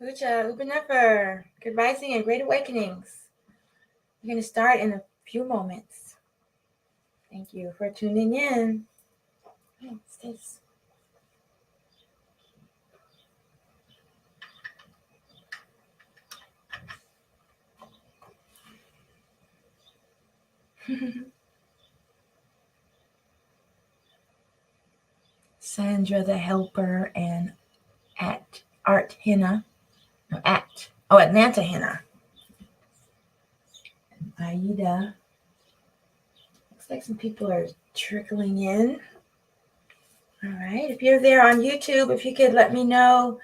Ucha, Upanefer, good rising and great awakenings. We're going to start in a few moments. Thank you for tuning in. Oh, what's this? Sandra the Helper and at Art Henna. No, Atlanta Henna. Aida. Looks like some people are trickling in. All right. If you're there on YouTube, if you could let me know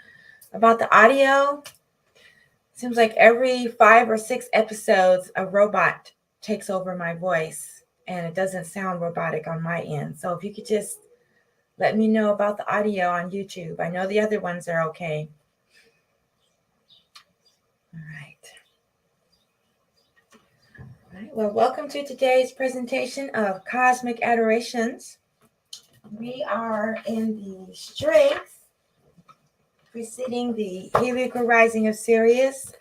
about the audio. Seems like every 5 or 6 episodes, a robot takes over my voice and it doesn't sound robotic on my end. So if you could just let me know about the audio on YouTube. I know the other ones are okay. All right. All right. Well, welcome to today's presentation of Cosmic Adorations. We are in the strength preceding the Heliacal rising of Sirius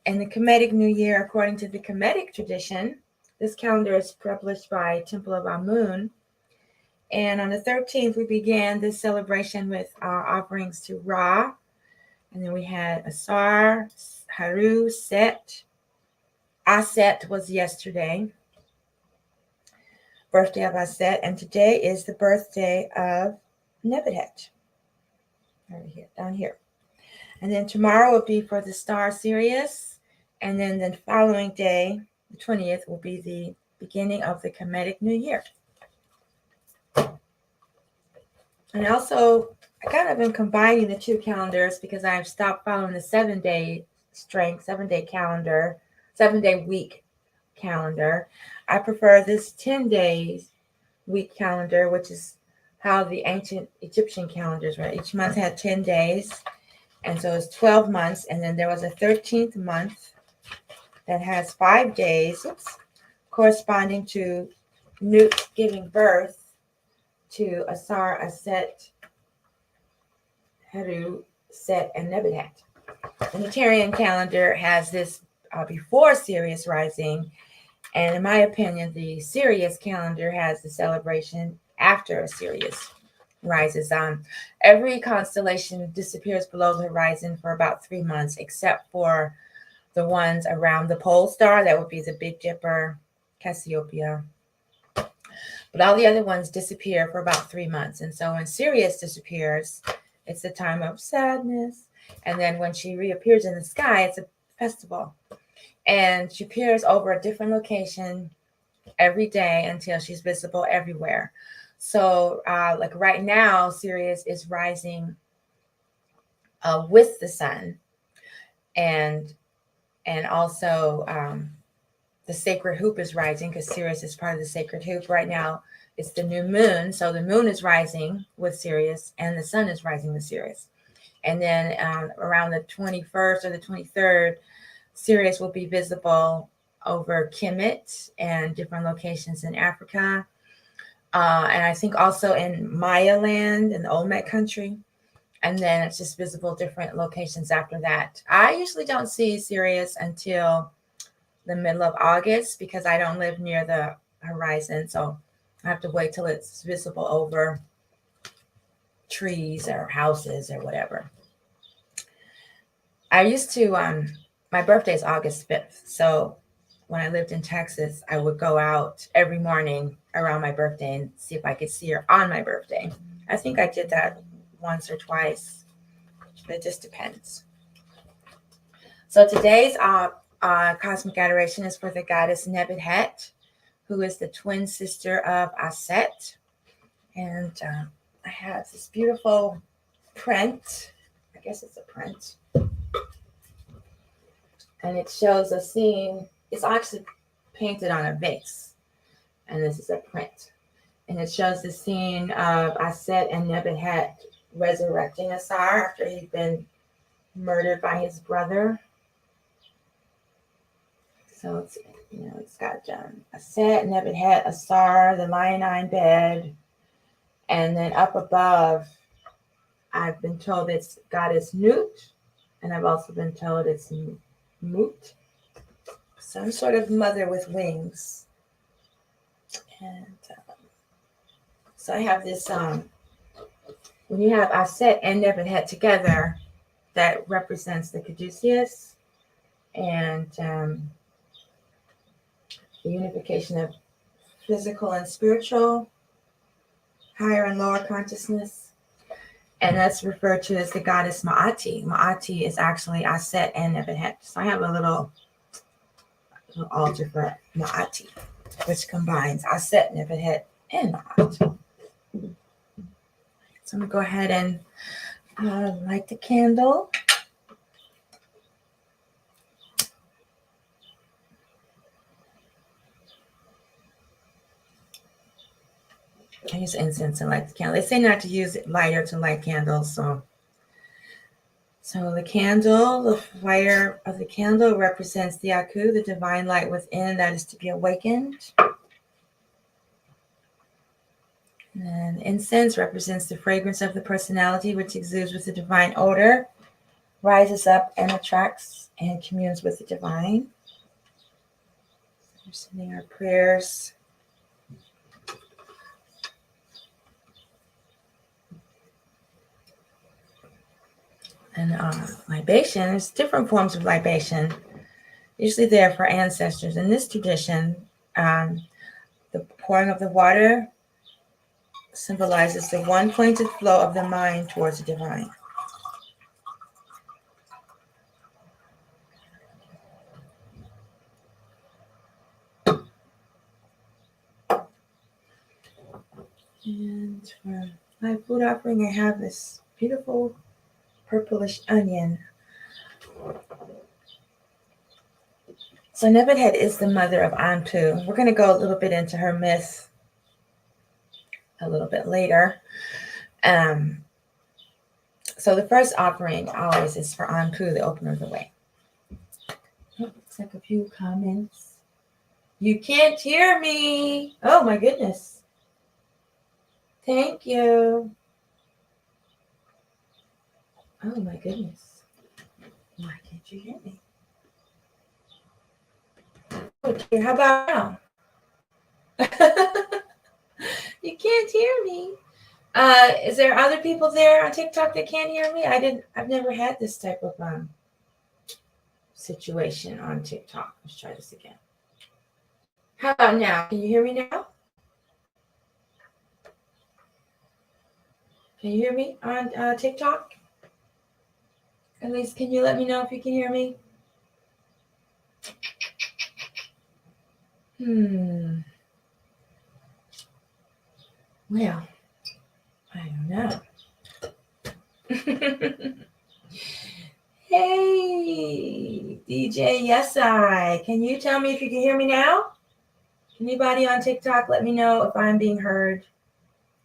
and the Kemetic New Year according to the Kemetic tradition. This calendar is published by Temple of Amun. And on the 13th, we began this celebration with our offerings to Ra. And then we had Asar, Haru, Set. Aset was yesterday, birthday of Aset. And today is the birthday of Nebthet. Down here. And then tomorrow will be for the star Sirius. And then the following day, the 20th, will be the beginning of the Kemetic New Year. And also, I kind of been combining the two calendars because I've stopped following the 7-day strength, 7-day calendar, 7-day week calendar. I prefer this 10-day week calendar, which is how the ancient Egyptian calendars were. Each month had 10 days. And so it's 12 months. And then there was a 13th month that has 5 days, corresponding to Nut giving birth to Asar, Aset, Heru, Set, and Nebthet. The Neterian calendar has this before Sirius rising, and in my opinion, the Sirius calendar has the celebration after Sirius rises. Every constellation disappears below the horizon for about 3 months, except for the ones around the pole star. That would be the Big Dipper, Cassiopeia. But all the other ones disappear for about 3 months. And so when Sirius disappears, it's a time of sadness. And then when she reappears in the sky, it's a festival. And she appears over a different location every day until she's visible everywhere. So like right now, Sirius is rising with the sun. And also the sacred hoop is rising because Sirius is part of the sacred hoop. Right now, it's the new moon. So the moon is rising with Sirius and the sun is rising with Sirius. And then around the 21st or the 23rd, Sirius will be visible over Kemet and different locations in Africa. And I think also in Maya land in the Olmec country. And then it's just visible different locations after that. I usually don't see Sirius until the middle of August because I don't live near the horizon. So I have to wait till it's visible over trees or houses or whatever. I used to, my birthday is August 5th. So when I lived in Texas, I would go out every morning around my birthday and see if I could see her on my birthday. I think I did that once or twice, but it just depends. So today's cosmic adoration is for the goddess Nebthet, who is the twin sister of Aset. And I have this beautiful print. I guess it's a print. And it shows a scene. It's actually painted on a vase. And this is a print. And it shows the scene of Aset and Nebthet resurrecting Asar after he'd been murdered by his brother. So it's got Aset, Nebthet, Asar, the lionine bed, and then up above, I've been told it's goddess Nut, And I've also been told it's Moot, some sort of mother with wings. And so I have this, when you have Aset and Nebthet together, that represents the caduceus and the unification of physical and spiritual, higher and lower consciousness. And that's referred to as the goddess Ma'ati. Ma'ati is actually Aset and Nebthet. So I have a little altar for Ma'ati, which combines Aset, Nebthet, and Ma'at. So I'm going to go ahead and light the candle. I use incense and light the candle. They say not to use lighter to light candles. So the candle, the fire of the candle represents the Aku, the divine light within that is to be awakened. And incense represents the fragrance of the personality, which exudes with the divine odor, rises up and attracts and communes with the divine. We're sending our prayers. And libation, there's different forms of libation, usually there for ancestors. In this tradition, the pouring of the water symbolizes the one pointed flow of the mind towards the divine. And for my food offering, I have this beautiful purplish onion. So Nebthet is the mother of Anpu. We're going to go a little bit into her myth a little bit later. So the first offering always is for Anpu, the opener of the way. Looks like a few comments. You can't hear me. Oh my goodness. Thank you. Oh my goodness. Why can't you hear me? Okay, how about now? You can't hear me. Is there other people there on TikTok that can't hear me? I've never had this type of situation on TikTok. Let's try this again. How about now? Can you hear me now? Can you hear me on TikTok? At least, can you let me know if you can hear me? Well, I don't know. Hey, DJ Yes I. Can you tell me if you can hear me now? Anybody on TikTok, let me know if I'm being heard.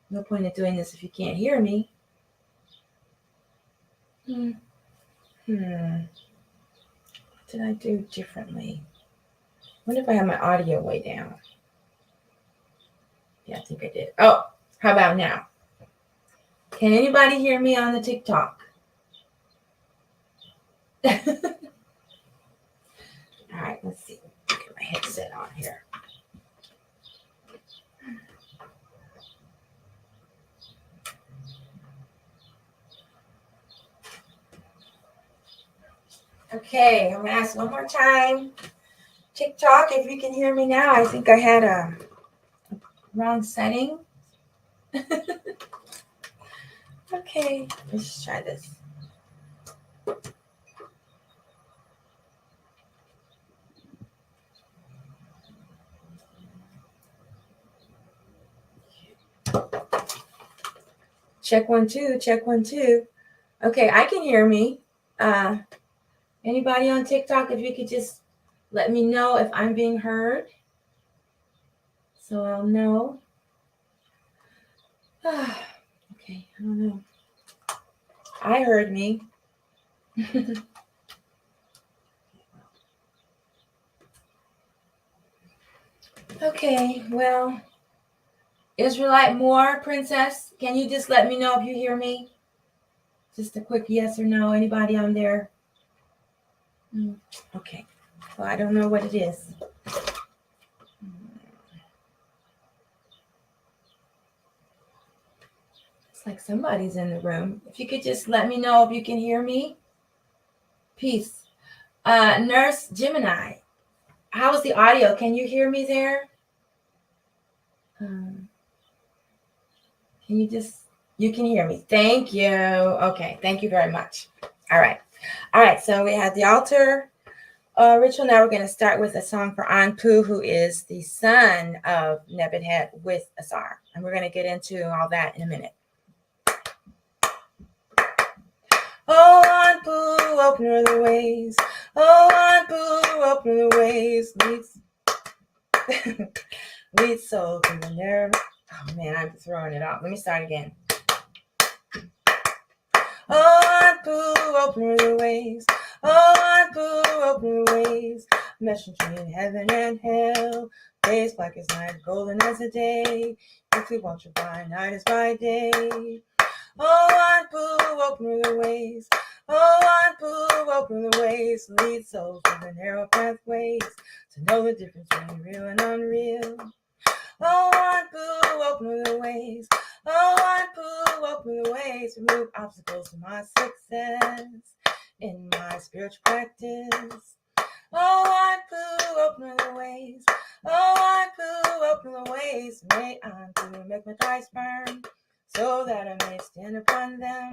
No point in doing this if you can't hear me. What did I do differently? I wonder if I have my audio way down. Yeah, I think I did. Oh, how about now? Can anybody hear me on the TikTok? All right, let's see. Get my headset on here. Okay, I'm gonna ask one more time. TikTok, if you can hear me now. I think I had a wrong setting. Okay, let's just try this. Check 1 2, check 1 2. Okay, I can hear me. Anybody on TikTok, if you could just let me know if I'm being heard, so I'll know. Okay, I don't know. I heard me. Okay, well, Israelite Moore, Princess, can you just let me know if you hear me? Just a quick yes or no. Anybody on there? Okay. Well, I don't know what it is. It's like somebody's in the room. If you could just let me know if you can hear me. Peace. Nurse Gemini, how's the audio? Can you hear me there? Can you can hear me. Thank you. Okay. Thank you very much. All right. So we had the altar ritual. Now we're going to start with a song for Anpu, who is the son of Nebthet with Asar. And we're going to get into all that in a minute. Oh, Anpu, opener of the ways. Oh, Anpu, opener of the ways. Leads soul to the nerve. Oh, man, I'm throwing it off. Let me start again. Oh, Anpu, opener of the ways. Oh, Anpu, opener of the ways. Mesh between heaven and hell. Days black as night, golden as the day. If we watch it by night as by day. Oh, Anpu, open the ways. Oh, Anpu, open the ways. Lead souls through the narrow pathways to know the difference between real and unreal. Oh, Anpu, open the ways. Oh, Anpu, open the ways. Remove obstacles to my success in my spiritual practice. Oh, Anpu, open the ways. Oh, Anpu, open the ways. May Anpu make my ties burn, so that I may stand upon them.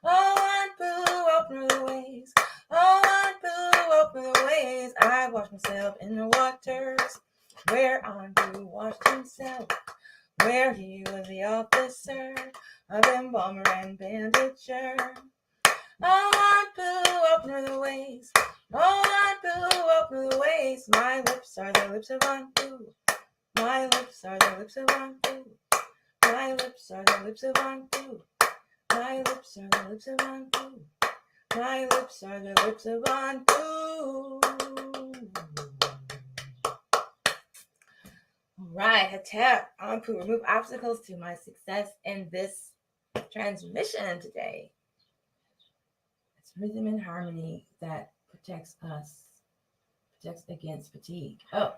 Oh, Anpu, open the ways. Oh, Anpu, open the ways. I wash myself in the waters where Anpu washed himself, where he was the officer of embalmer and bandager. Oh, Anpu, open the ways. Oh, Anpu, open the ways. My lips are the lips of Anpu. My lips are the lips of Anpu. My lips are the lips of Anpu. My lips are the lips of Anpu. My lips are the lips of Anpu. All right, Hotep, Anpu, remove obstacles to my success in this transmission today. It's rhythm and harmony that protects us, protects against fatigue. Oh,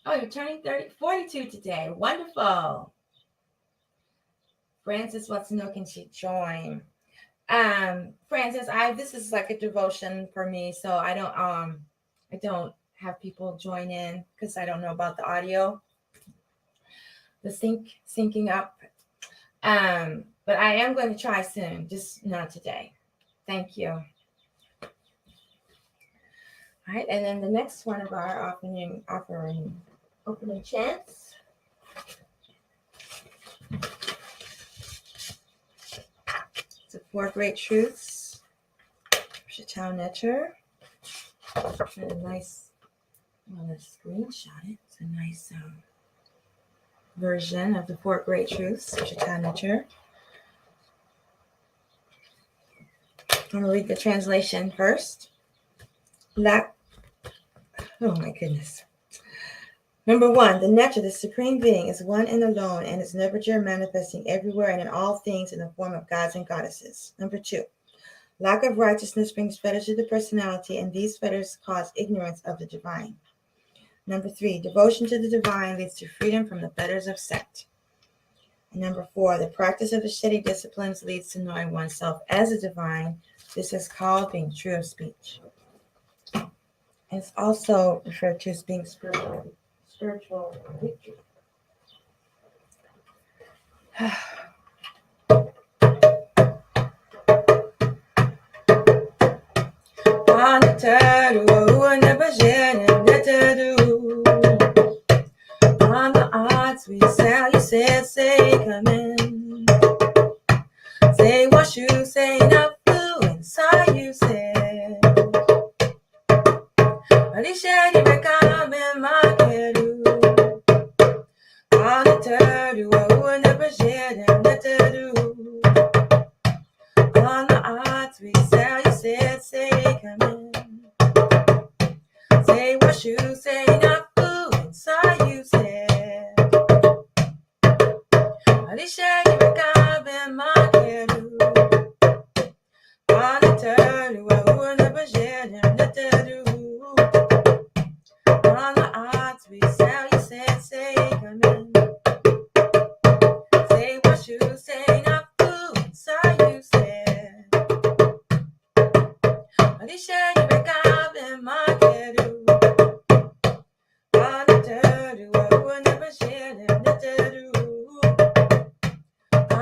you're turning 42 today. Wonderful. Francis wants to know, can she join? Francis, this is like a devotion for me, so I don't have people join in because I don't know about the audio, the syncing up. But I am going to try soon, just not today. Thank you. All right, and then the next one of our opening chants. It's the 4 Great Truths. Chateau Netter. And a nice, I'm going to screenshot it. It's a nice version of the 4 Great Truths of Chateau Netter. I'm going to read the translation first. Oh my goodness. Number 1, the Netter, the Supreme Being, is one and alone, and is never manifesting everywhere and in all things in the form of gods and goddesses. Number 2, lack of righteousness brings fetters to the personality, and these fetters cause ignorance of the divine. Number 3, devotion to the divine leads to freedom from the fetters of sect. And number 4, the practice of the Shetty disciplines leads to knowing oneself as a divine. This is called being true of speech. It's also referred to as being spiritual victory. On the odds we sell, you say, come in. Say what you say, not blue inside you say. Alicia, you become in my head. On the third, you are never shared and let do. On the odds we sell, you say, come in. Say what you say, not blue inside you say. Alicia, you become in my head. On the third, you are never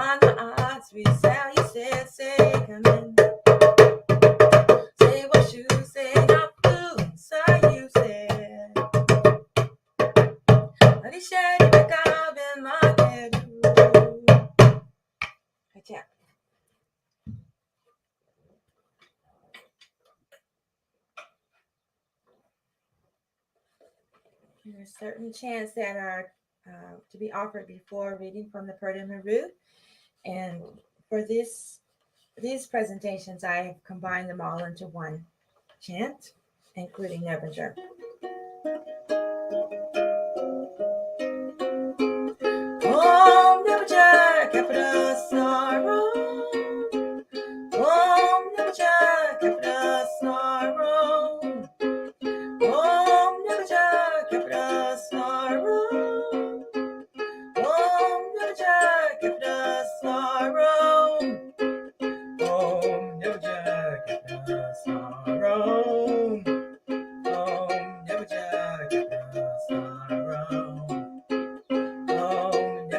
On the odds, we sell, you said, say, come in. Say what you say, not food, so you said. But he said, you pick up in my head. Hotep. There's certain chants that are to be offered before reading from the Purdom root. And for these presentations, I have combined them all into one chant, including Nebuchadnezzar. Om Nebuchadnezzar, capital sorrow. Om Nebuchadnezzar, capital sorrow. Om Nebuchadnezzar, capital sorrow. Om Nebuchadnezzar, capital sorrow. Om Nebuchadnezzar, capital sorrow. Om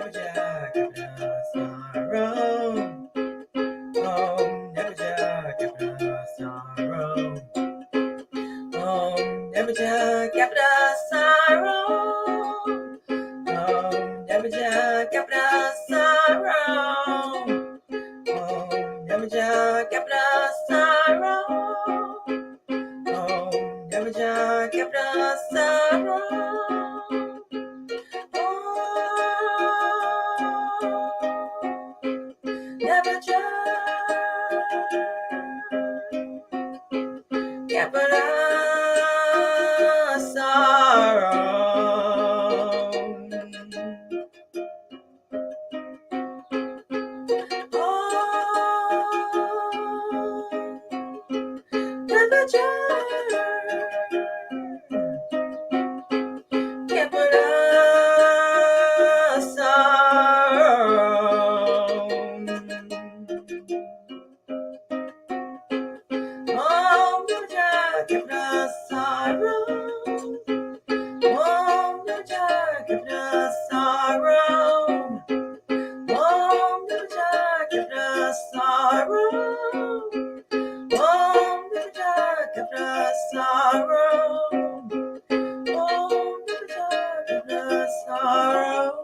Nebuchadnezzar, capital sorrow. Om Nebuchadnezzar, capital sorrow. Om Nebuchadnezzar, capital sorrow. Om Nebuchadnezzar, capital sorrow. Om Nebuchadnezzar, capital sorrow. Om Nebuchadnezzar, capital sorrow. Om Nebuchadnezzar, capital sorrow.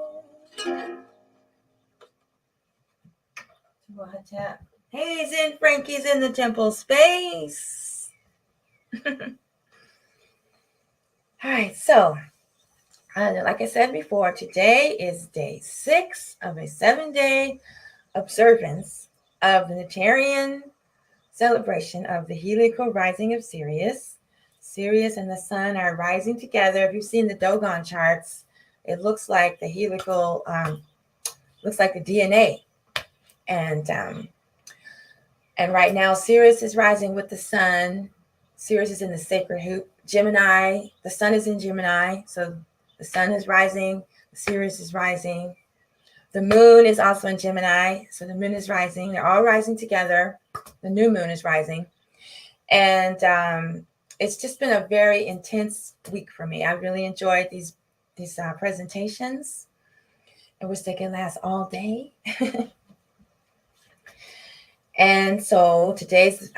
Hey, Zen Frankie's in the temple space. All right, so like I said before, today is day 6 of a 7-day observance of the Neterian celebration of the heliacal rising of Sirius. Sirius and the sun are rising together. If you've seen the Dogon charts, it looks like the heliacal, looks like the DNA. And right now, Sirius is rising with the sun. Sirius is in the sacred hoop. Gemini, the sun is in Gemini. So the sun is rising, Sirius is rising. The moon is also in Gemini. So the moon is rising. They're all rising together. The new moon is rising. And it's just been a very intense week for me. I really enjoyed these presentations. I wish they could last all day. And so today's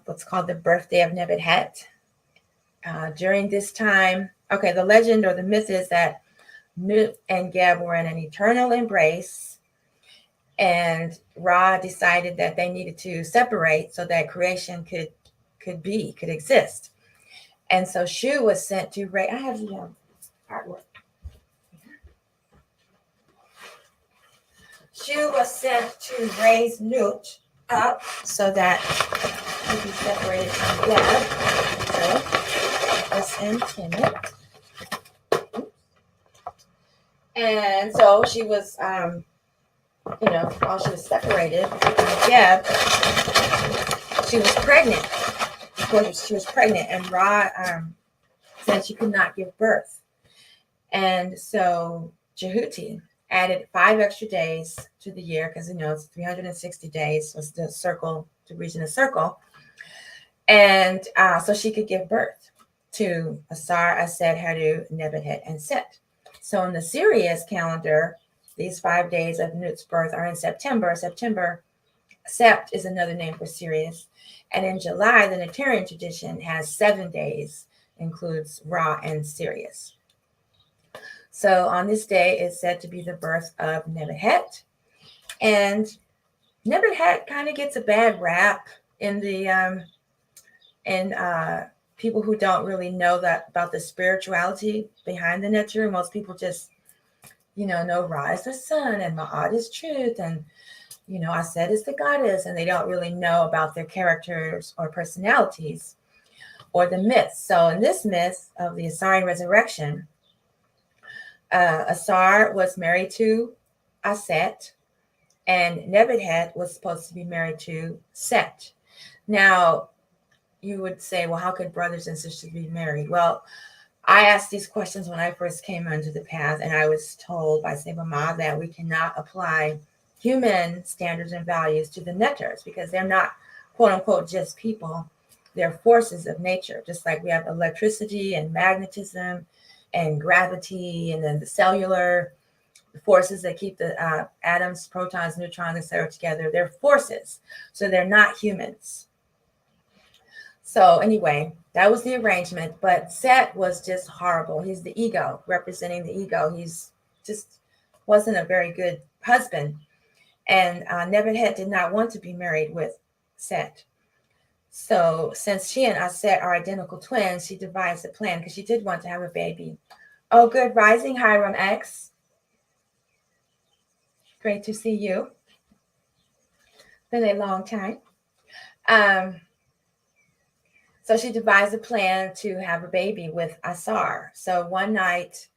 what's called the birthday of Nebthet. During this time, okay, the legend or the myth is that Nut and Geb were in an eternal embrace, and Ra decided that they needed to separate so that creation could exist. And so Shu was sent to raise. I have the artwork. Shu was sent to raise Nut up so that he be separated from Geb. So that's intended. And so she was, while she was separated from Geb, she was pregnant. Of course, she was pregnant, and Ra said she could not give birth. And so Jehuti added 5 extra days to the year, because it's 360 days was the circle to reach in a circle, and so she could give birth to Asar, Aset, Haru, Nebthet, and Set. So in the Sirius calendar, these 5 days of Nut's birth are in September. Sept is another name for Sirius. And in July, the Neterian tradition has 7 days, includes Ra and Sirius. So on this day is said to be the birth of Nebthet. And Nebthet kind of gets a bad rap in the people who don't really know that about the spirituality behind the Neterian. Most people just, know Ra is the sun and Ma'at is truth, and Aset is the goddess, and they don't really know about their characters or personalities or the myths. So in this myth of the Asarian resurrection, Asar was married to Aset, and Nebthet was supposed to be married to Set. Now, you would say, well, how could brothers and sisters be married? Well, I asked these questions when I first came onto the path, and I was told by Sebama that we cannot apply human standards and values to the Neters because they're not, quote unquote, just people. They're forces of nature, just like we have electricity and magnetism and gravity, and then the cellular forces that keep the atoms, protons, neutrons, etc. together. They're forces, so they're not humans. So anyway, that was the arrangement, but Set was just horrible. He's the ego, representing the ego. He's just wasn't a very good husband. And Nebthet did not want to be married with Set. So since she and Aset are identical twins, she devised a plan because she did want to have a baby. Oh, good rising, Hiram X. Great to see you. Been a long time. So she devised a plan to have a baby with Asar. So one night,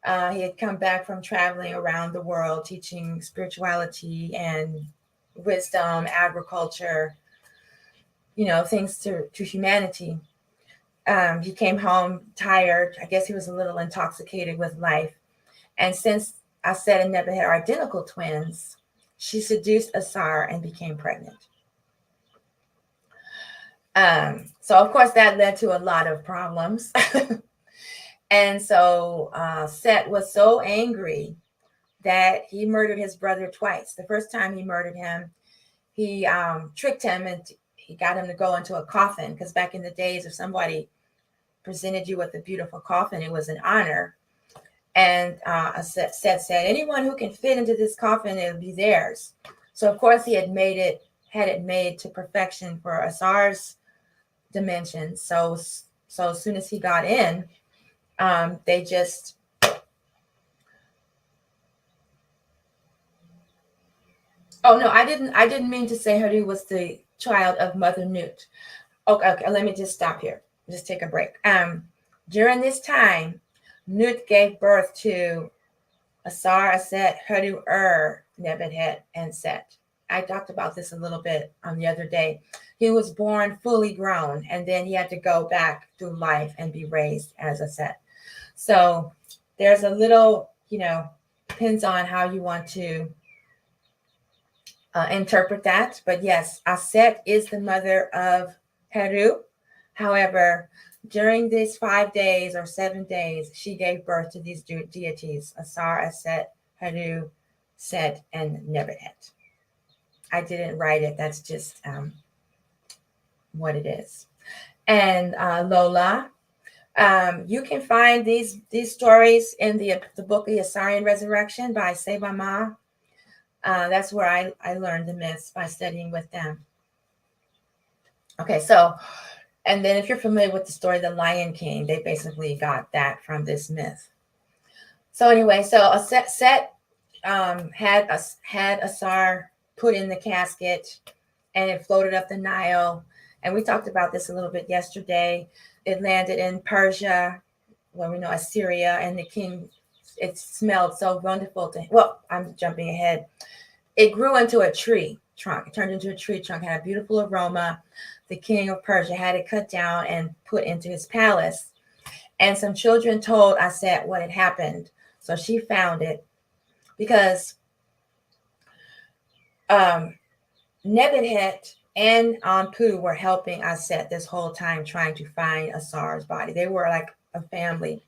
he had come back from traveling around the world, teaching spirituality and wisdom, agriculture, things to humanity. He came home tired. I guess he was a little intoxicated with life. And since Aset and Nebthet are identical twins, she seduced Asar and became pregnant. So of course that led to a lot of problems. And so Set was so angry that he murdered his brother twice. The first time he murdered him, he tricked him and he got him to go into a coffin, because back in the days, if somebody presented you with a beautiful coffin, it was an honor. And Set said, anyone who can fit into this coffin, it'll be theirs. So of course he had it made to perfection for Asar's dimensions. So as soon as he got in, they just oh no, I didn't mean to say Haru was the child of Mother Nut. Okay, let me just stop here. Just take a break. During this time, Nut gave birth to Asar, Aset, Haru, Nebthet, and Set. I talked about this a little bit on the other day. He was born fully grown, and then he had to go back through life and be raised as a Set. So there's a little, depends on how you want to interpret that. But yes, Aset is the mother of Haru. However, during these 5 days or 7 days, she gave birth to these deities, Asar, Aset, Haru, Set, and Nebthet. I didn't write it. That's just what it is. And Lola, you can find these stories in the book, The Asarian Resurrection by Sebama. That's where I learned the myths, by studying with them. Okay, so, and then if you're familiar with the story, The Lion King, they basically got that from this myth. So anyway, so Set had Asar put in the casket, and it floated up the Nile. And we talked about this a little bit yesterday. It landed in Persia, well, we know Assyria, and the king, it smelled so wonderful to him. Well, I'm jumping ahead. It grew into a tree trunk. It turned into a tree trunk, had a beautiful aroma. The king of Persia had it cut down and put into his palace. And some children told Aset what had happened. So she found it, because Nebthet and Anpu were helping Aset this whole time, trying to find Asar's body. They were like a family.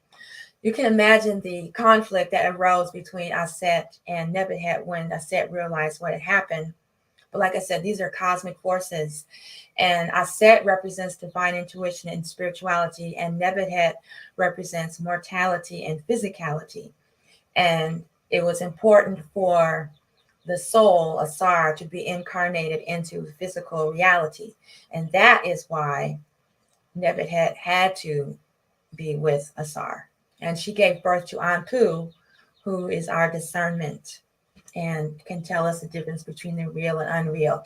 You can imagine the conflict that arose between Aset and Nebthet when Aset realized what had happened. But like I said, these are cosmic forces. And Aset represents divine intuition and spirituality, and Nebthet represents mortality and physicality. And it was important for the soul, Asar, to be incarnated into physical reality. And that is why Nebthet had to be with Asar. And she gave birth to Anpu, who is our discernment and can tell us the difference between the real and unreal.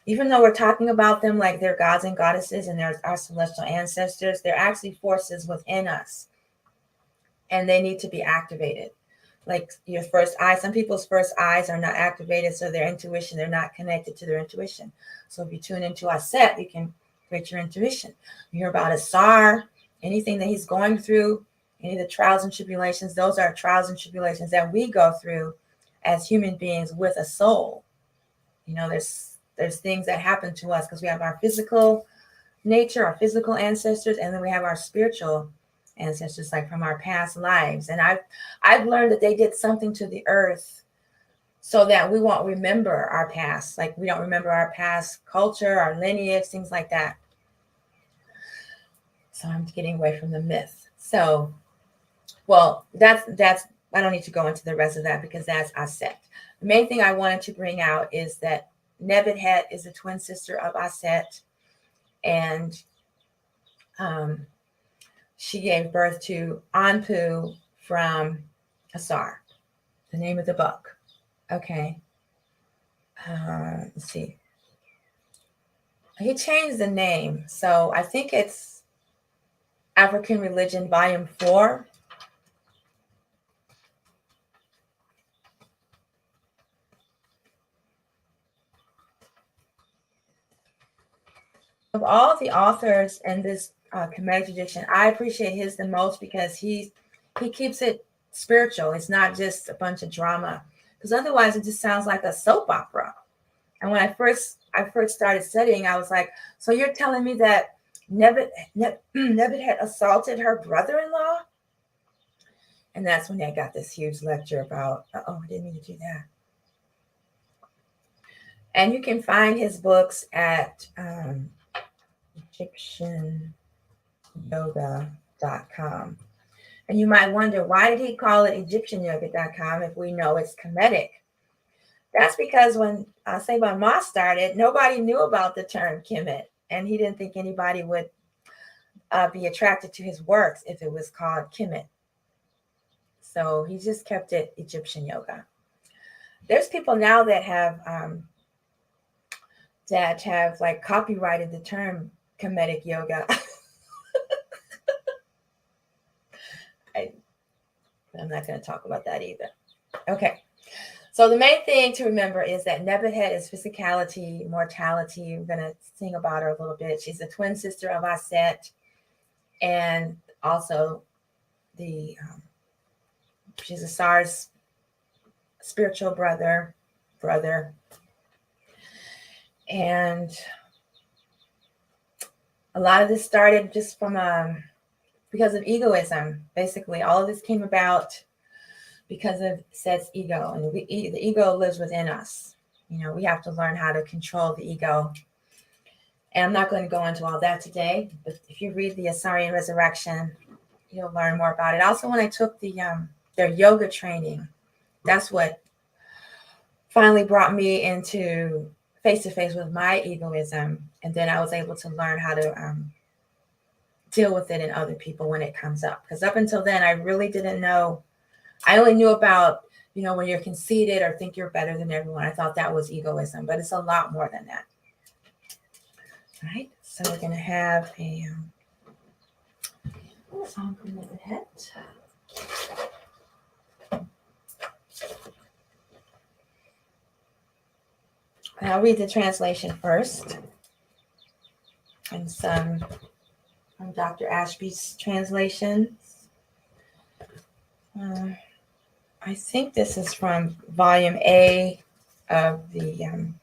Even though we're talking about them like they're gods and goddesses and they're our celestial ancestors, they're actually forces within us. And they need to be activated. Like your first eye, some people's first eyes are not activated, so their intuition, they're not connected to their intuition. So if you tune into Aset, you can create your intuition. You hear about Asar, anything that he's going through, any of the trials and tribulations, those are trials and tribulations that we go through as human beings with a soul. You know, there's things that happen to us because we have our physical nature, our physical ancestors, and then we have our spiritual ancestors, like from our past lives. And I've learned that they did something to the earth so that we won't remember our past. Like we don't remember our past culture, our lineage, things like that. So I'm getting away from the myth. So, well, that's I don't need to go into the rest of that because that's Aset. The main thing I wanted to bring out is that Nebthet is a twin sister of Aset, and she gave birth to Anpu from Asar, the name of the book. Okay. Let's see. He changed the name. So I think it's African Religion, Volume 4. Of all the authors in this Kemetic tradition, I appreciate his the most because he keeps it spiritual. It's not just a bunch of drama, because otherwise it just sounds like a soap opera. And when I first started studying, I was like, so you're telling me that Nebthet had assaulted her brother-in-law? And that's when I got this huge lecture about, I didn't mean to do that. And you can find his books at EgyptianYoga.com. And you might wonder, why did he call it EgyptianYoga.com if we know it's Kemetic? That's because when Saban Ma started, nobody knew about the term Kemet, and he didn't think anybody would be attracted to his works if it was called Kemet. So he just kept it Egyptian yoga. There's people now that have like copyrighted the term Kemetic yoga. I'm not going to talk about that either. Okay. So the main thing to remember is that Nebthet is physicality, mortality. We're going to sing about her a little bit. She's the twin sister of Aset, and also she's Asar's spiritual brother. And a lot of this started just from because of egoism. Basically, all of this came about because of Set's ego, and the ego lives within us. You know, we have to learn how to control the ego. And I'm not going to go into all that today, but if you read the Asarian Resurrection, you'll learn more about it. Also, when I took their yoga training, that's what finally brought me into face-to-face with my egoism. And then I was able to learn how to deal with it in other people when it comes up. Because up until then, I really didn't know. I only knew about, when you're conceited or think you're better than everyone. I thought that was egoism, but it's a lot more than that. All right, so we're going to have a song from Nebthet. I'll read the translation first, and some from Dr. Ashby's translations. I think this is from Volume A of the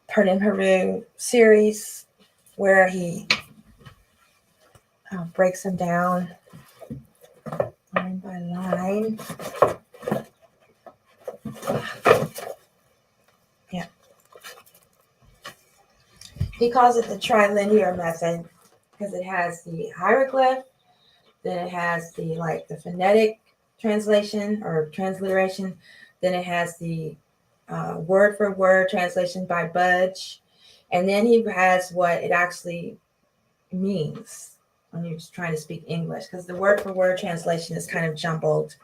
Pardon Haru series where he breaks them down line by line. Yeah. He calls it the trilinear method because it has the hieroglyph, then it has the phonetic translation or transliteration, then it has the word for word translation by Budge, and then he has what it actually means when you're just trying to speak English, because the word for word translation is kind of jumbled.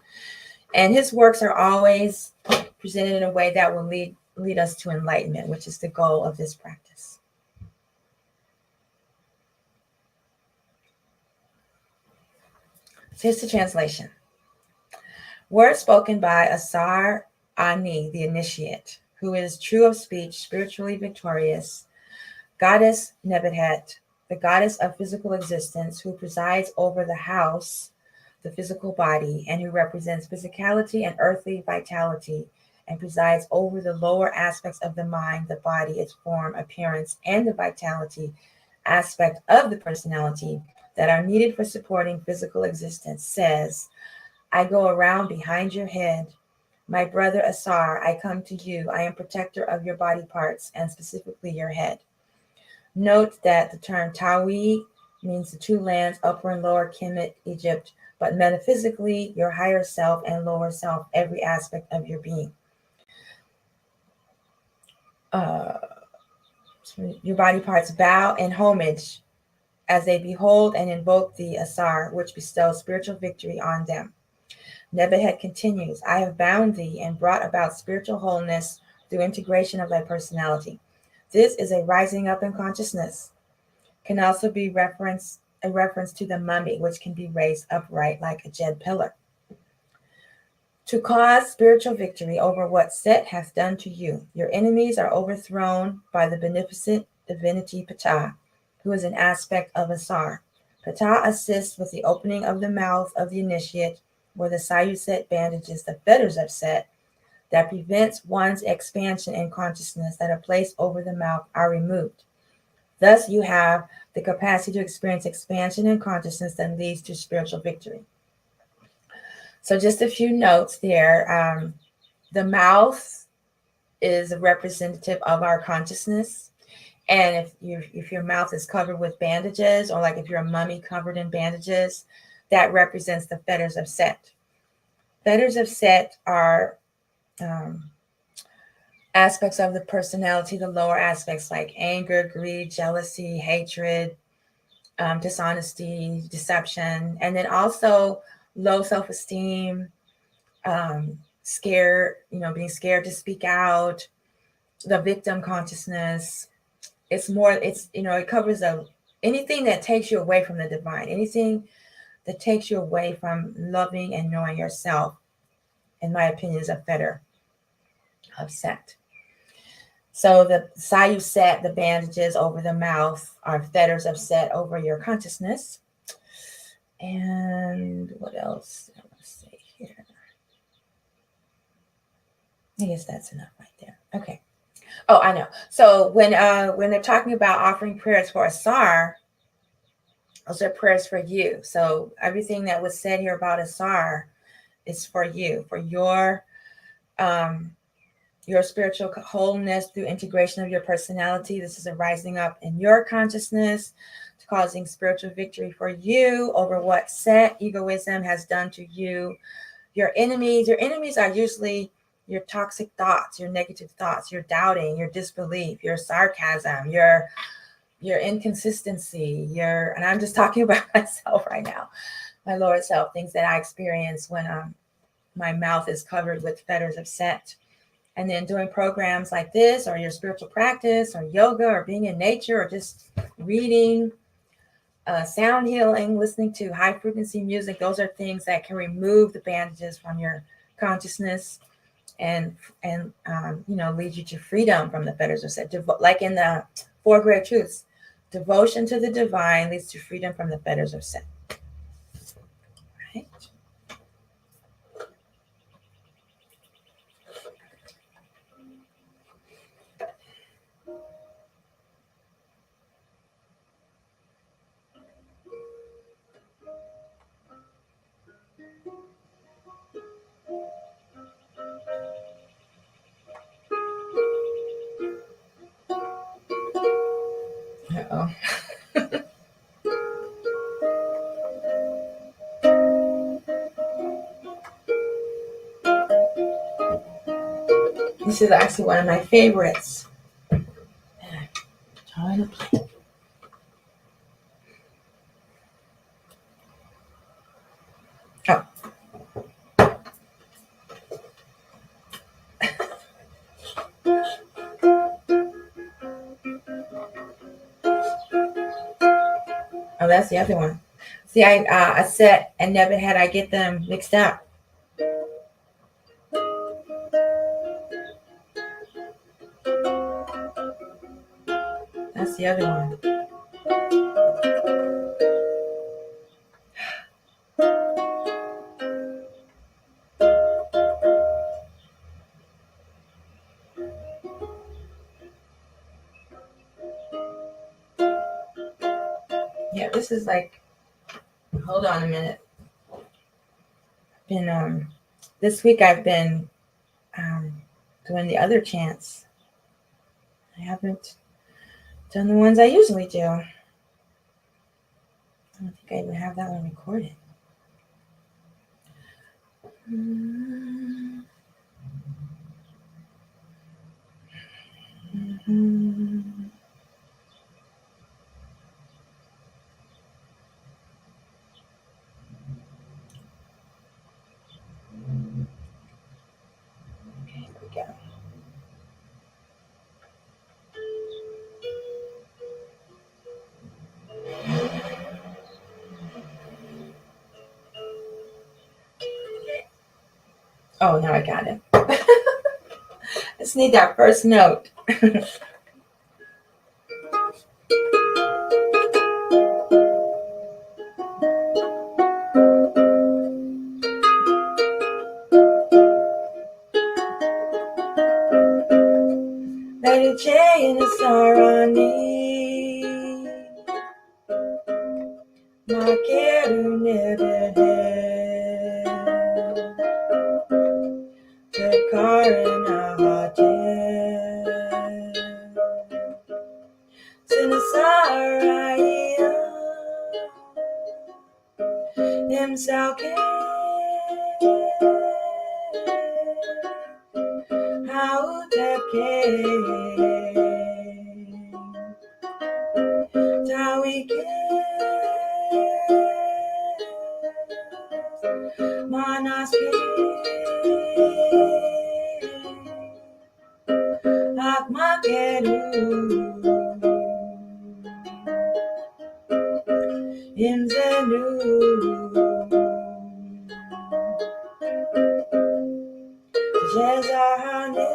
And his works are always presented in a way that will lead us to enlightenment, which is the goal of this practice. So here's the translation. Words spoken by Asar Ani, the initiate, who is true of speech, spiritually victorious, goddess Nebthet, the goddess of physical existence, who presides over the house, the physical body, and who represents physicality and earthly vitality, and presides over the lower aspects of the mind, the body, its form, appearance, and the vitality aspect of the personality that are needed for supporting physical existence, says, I go around behind your head. My brother Asar, I come to you. I am protector of your body parts, and specifically your head. Note that the term Tawi means the two lands, Upper and Lower Kemet, Egypt, but metaphysically, your higher self and lower self, every aspect of your being. Your body parts bow in homage as they behold and invoke the Asar, which bestows spiritual victory on them. Nebthet continues, I have bound thee and brought about spiritual wholeness through integration of thy personality. This is a rising up in consciousness. Can also be a reference to the mummy, which can be raised upright like a jed pillar. To cause spiritual victory over what Set hath done to you, your enemies are overthrown by the beneficent divinity Ptah, who is an aspect of Asar. Ptah assists with the opening of the mouth of the initiate, where the Sayuset bandages the fetters of Set that prevents one's expansion and consciousness that are placed over the mouth are removed. Thus, you have the capacity to experience expansion and consciousness that leads to spiritual victory. So just a few notes there. The mouth is a representative of our consciousness. And if your mouth is covered with bandages, or like if you're a mummy covered in bandages, that represents the fetters of Set. Fetters of Set are aspects of the personality, the lower aspects like anger, greed, jealousy, hatred, dishonesty, deception, and then also low self-esteem, scared, being scared to speak out, the victim consciousness. It covers anything that takes you away from the divine, anything that takes you away from loving and knowing yourself, in my opinion, is a fetter of Set. So the Sayu Set, the bandages over the mouth, are fetters of Set over your consciousness. And what else did I want to say here? I guess that's enough right there. Okay. Oh, I know. So when they're talking about offering prayers for Asar, those are prayers for you. So everything that was said here about Asar is for you, for your spiritual wholeness through integration of your personality. This is a rising up in your consciousness, causing spiritual victory for you over what Set egoism has done to you. Your enemies are usually your toxic thoughts, your negative thoughts, your doubting, your disbelief, your sarcasm, your inconsistency, and I'm just talking about myself right now, my lower self, things that I experience when my mouth is covered with fetters of Set. And then doing programs like this, or your spiritual practice, or yoga, or being in nature, or just reading, sound healing, listening to high frequency music, those are things that can remove the bandages from your consciousness and lead you to freedom from the fetters of Set. Like in the Four Great Truths, devotion to the divine leads to freedom from the fetters of Set. Right? Uh-oh. This is actually one of my favorites. Trying to play. Oh. Oh, that's the other one. See, I set and Nebthet, I get them mixed up. That's the other one. Yeah, this is like, hold on a minute. This week I've been doing the other chants. I haven't done the ones I usually do. I don't think I even have that one recorded. Okay, here we go. Oh, now I got it. I just need that first note. Lady J in the Sarani, Makeru Nebthet, the Karina Hotep, Sinasaraya, Nimsauke, Hotep Tawike, Manaske, Akmakeru, Imzenu, Jezahane,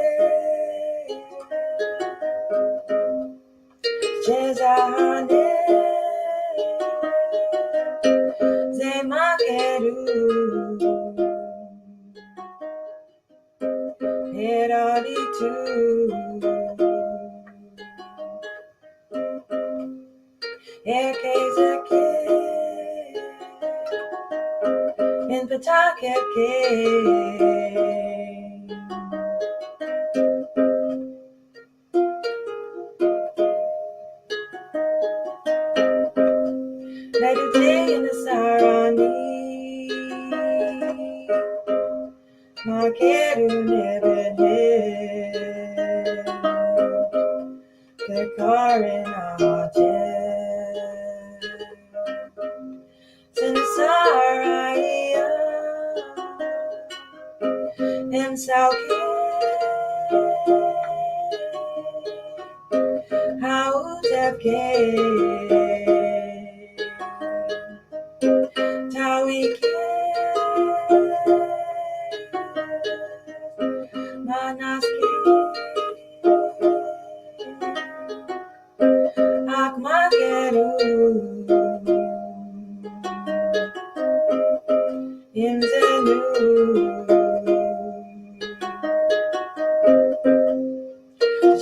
Jezahane, Zemakeru, Heraritu, Ekezeke, in Patakeke, Medute in the Sarani, Makeru Nebthet, the Karina Hotep, Sinasaraya, Nimsauke, Hotep Tawike, Manaske, Akmakeru, Imzenu,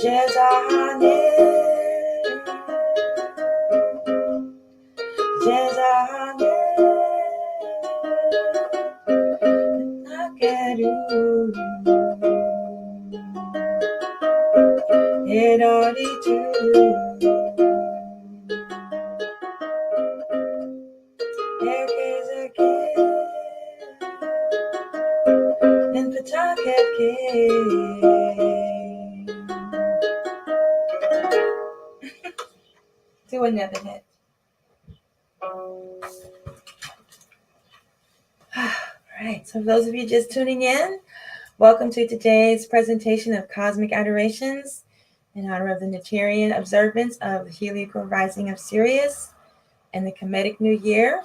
Jezahane, get Audi too. There is again, and Pawtucket came to a Nebthet. All right, so for those of you just tuning in, welcome to today's presentation of Cosmic Adorations in honor of the Neterian observance of the Heliacal rising of Sirius and the Kemetic New Year.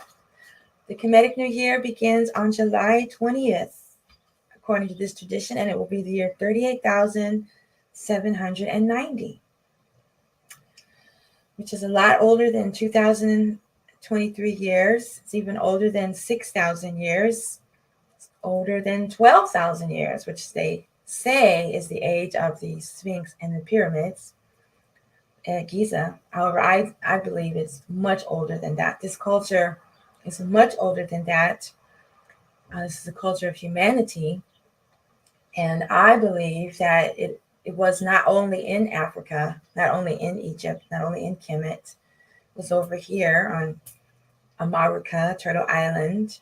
The Kemetic New Year begins on July 20th, according to this tradition, and it will be the year 38,790, which is a lot older than 2023 years. It's even older than 6,000 years. It's older than 12,000 years, which they say is the age of the Sphinx and the pyramids at Giza. However, I believe it's much older than that. This culture is much older than that. This is a culture of humanity. And I believe that it was not only in Africa, not only in Egypt, not only in Kemet, it was over here on America, Turtle Island.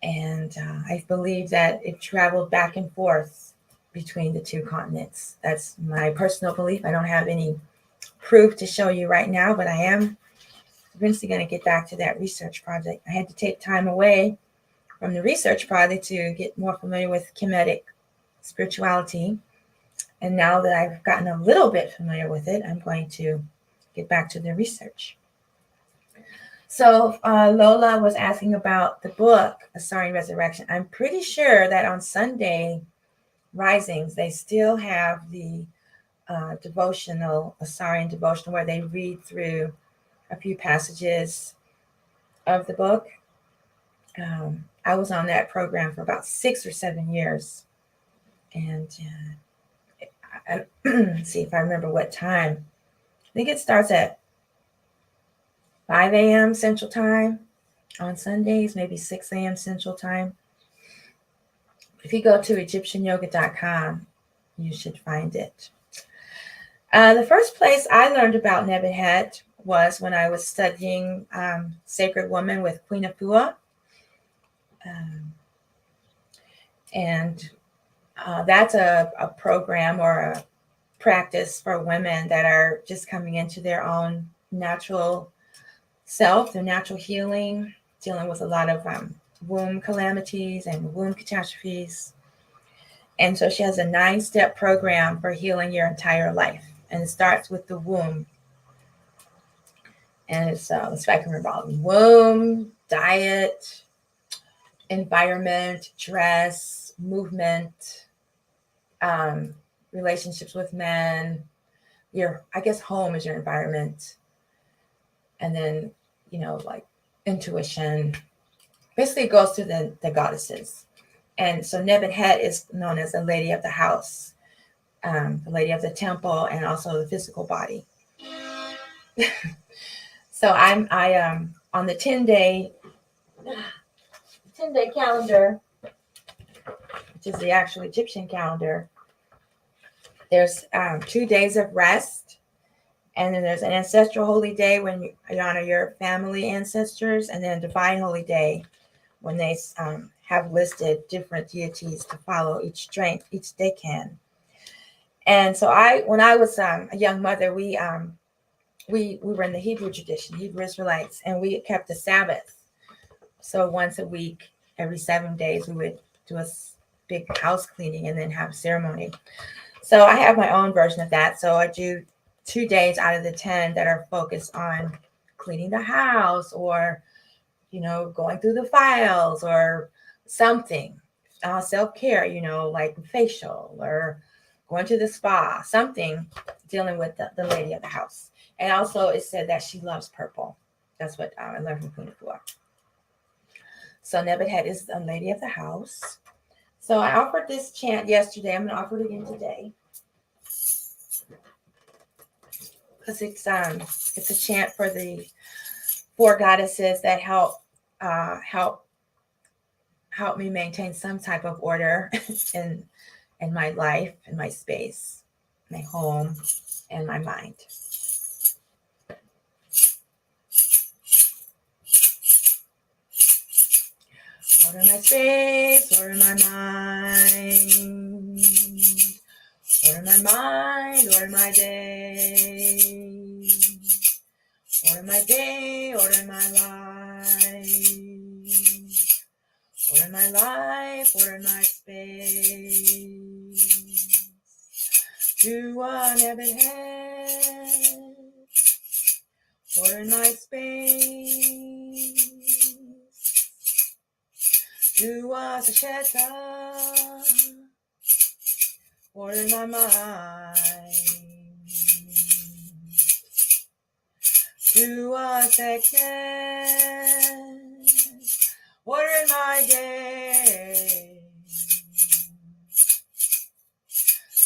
And I believe that it traveled back and forth between the two continents. That's my personal belief. I don't have any proof to show you right now, but I am eventually going to get back to that research project. I had to take time away from the research project to get more familiar with Kemetic spirituality. And now that I've gotten a little bit familiar with it, I'm going to get back to the research. So Lola was asking about the book, Asarian Resurrection. I'm pretty sure that on Sunday risings, they still have the devotional, Asarian devotional, where they read through a few passages of the book. I was on that program for about 6 or 7 years. And let's see if I remember what time. I think it starts at 5 a.m. Central Time on Sundays, maybe 6 a.m. Central Time. If you go to EgyptianYoga.com, you should find it. The first place I learned about Nebthet was when I was studying Sacred Woman with Queen Afua. And that's a program or a practice for women that are just coming into their own natural self, their natural healing, dealing with a lot of womb calamities and womb catastrophes. And so she has a 9-step program for healing your entire life. And it starts with the womb. And it's, let's see if I can remember all. Womb, diet, environment, dress, movement, relationships with men, I guess home is your environment. And then, like intuition. Basically it goes to the goddesses. And so Nebthet is known as the lady of the house, the lady of the temple, and also the physical body. So I on the 10-day calendar, which is the actual Egyptian calendar, there's 2 days of rest, and then there's an ancestral holy day when you honor your family ancestors, and then a divine holy day when they have listed different deities to follow each decan. And so when I was a young mother, we were in the Hebrew tradition, Hebrew Israelites, and we kept the Sabbath. So once a week, every 7 days, we would do a big house cleaning and then have ceremony. So I have my own version of that. So I do 2 days out of the 10 that are focused on cleaning the house or, going through the files or something, self-care, like facial or going to the spa, something dealing with the lady of the house. And also it said that she loves purple. That's what I learned from Queen Afua. So Nebthet is a lady of the house. So I offered this chant yesterday. I'm going to offer it again today. Because it's a chant for the 4 goddesses that help me maintain some type of order in my life, in my space. my home, and my mind. Order my space, order my mind. Order my mind, order my day. Order my day, order my life. Order my life, order my space. Do a Nebthet. Order my space. Do a Sasheta. Order my mind. Do a second. Order my day.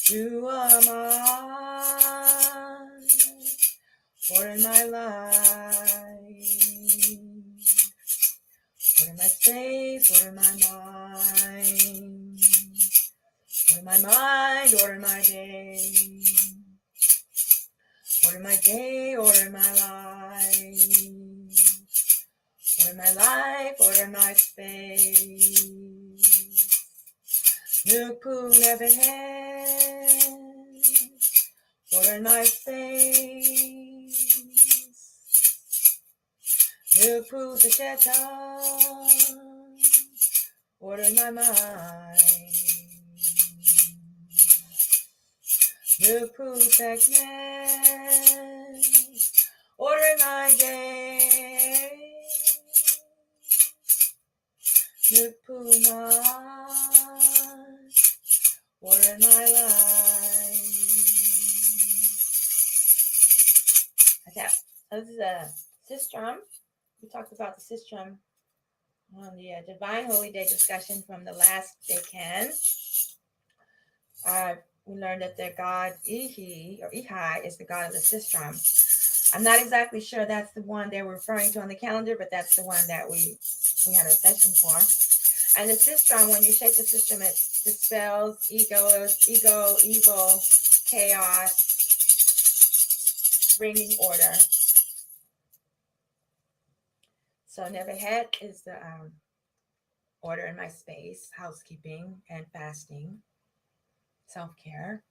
Do a mind. Order my life. Order my space. Order my mind. Order my mind. Order my day. Order my day. Order my life. Order my life, order my space. Nuku Nebthet. Order my space. Nuku Sasheta. Order my mind. Nuku Sekmet. Order my day. Nukpuna, order my life. Okay, so this is a sistrum. We talked about the sistrum on the Divine Holy Day discussion from the last Decan. We learned that the god Ihi, or Ihai, is the god of the sistrum. I'm not exactly sure that's the one they were referring to on the calendar, but that's the one that we had a session for. And the sistrum, when you shake the sistrum, it dispels ego, evil, chaos, bringing order. So Nebthet is the order in my space, housekeeping and fasting, self-care.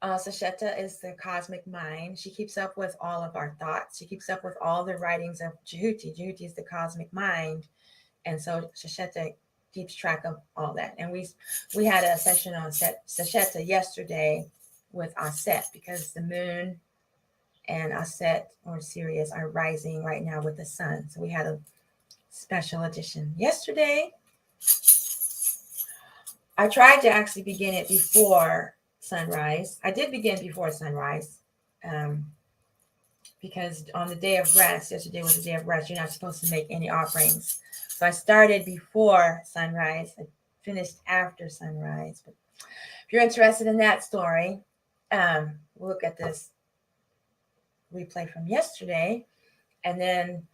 Sasheta is the cosmic mind. She keeps up with all of our thoughts. She keeps up with all the writings of Jehuti. Jehuti is the cosmic mind. And so Sasheta keeps track of all that. And we had a session on Sasheta yesterday with Aset, because the moon and Aset, or Sirius, are rising right now with the sun. So we had a special edition yesterday. I tried to actually begin it before sunrise. I did begin before sunrise, because on the day of rest, yesterday was the day of rest, you're not supposed to make any offerings. So I started before sunrise. I finished after sunrise. But if you're interested in that story, we'll look at this replay from yesterday. And then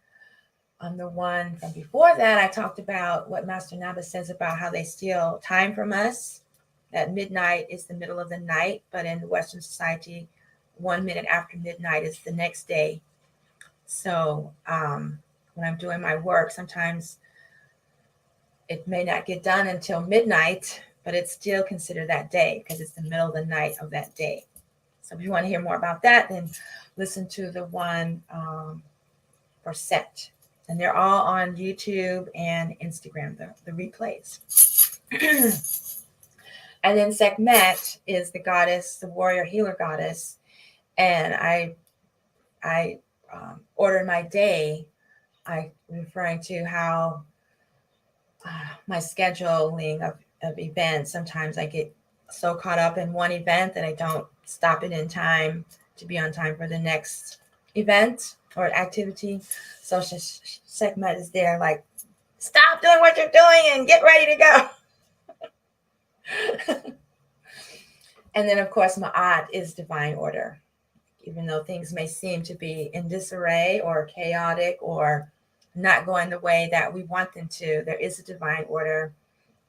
on the one from before that, I talked about what Master Naba says about how they steal time from us. That midnight is the middle of the night, but in the Western society, 1 minute after midnight is the next day. So when I'm doing my work, sometimes it may not get done until midnight, but it's still considered that day because it's the middle of the night of that day. So if you want to hear more about that, then listen to the one for Set. And they're all on YouTube and Instagram, the replays. And then Sekhmet is the goddess, the warrior healer goddess. And I order my day. I'm referring to how my scheduling of events, sometimes I get so caught up in one event that I don't stop it in time to be on time for the next event or activity. So Sekhmet is there like, stop doing what you're doing and get ready to go. And then, of course, Ma'at is divine order. Even though things may seem to be in disarray or chaotic or not going the way that we want them to, there is a divine order,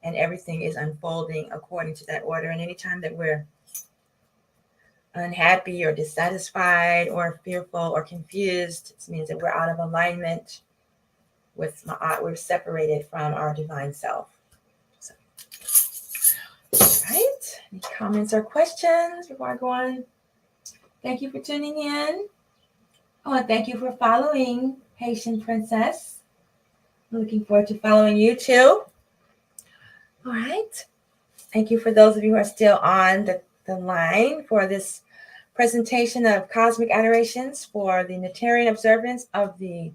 and everything is unfolding according to that order. And anytime that we're unhappy or dissatisfied or fearful or confused, it means that we're out of alignment with we're separated from our divine self. So, all right. Any comments or questions before I go on? Thank you for tuning in. Oh, and thank you for following Haitian Princess. I'm looking forward to following you too. All right. Thank you for those of you who are still on the line for this presentation of Cosmic Adorations for the Neterian observance of the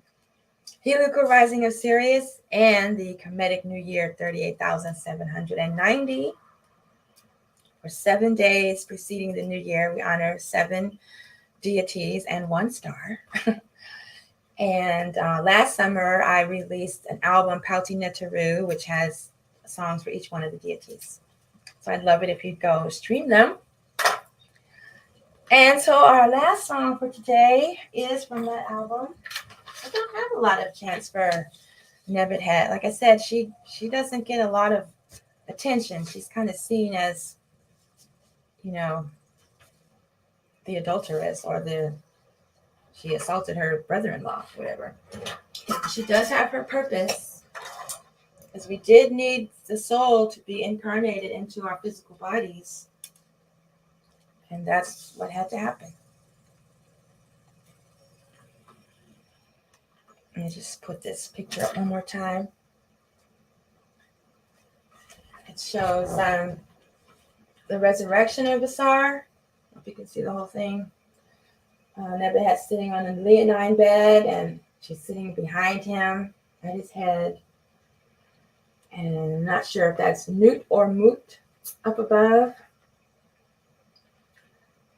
Heliacal rising of Sirius and the Kemetic New Year 38,790. For 7 days preceding the New Year, we honor 7 deities and 1 star. And last summer, I released an album, Pauti Neteru, which has songs for each one of the deities. So I'd love it if you'd go stream them. And so our last song for today is from that album. I don't have a lot of chance for Nebthet. Like I said, she doesn't get a lot of attention. She's kind of seen as, the adulteress or she assaulted her brother-in-law, whatever. She does have her purpose, because we did need the soul to be incarnated into our physical bodies. And that's what had to happen. Let me just put this picture up one more time. It shows the resurrection of Asar. If you can see the whole thing. Nebthet sitting on a leonine bed, and she's sitting behind him at his head. And I'm not sure if that's Nut or Mut up above.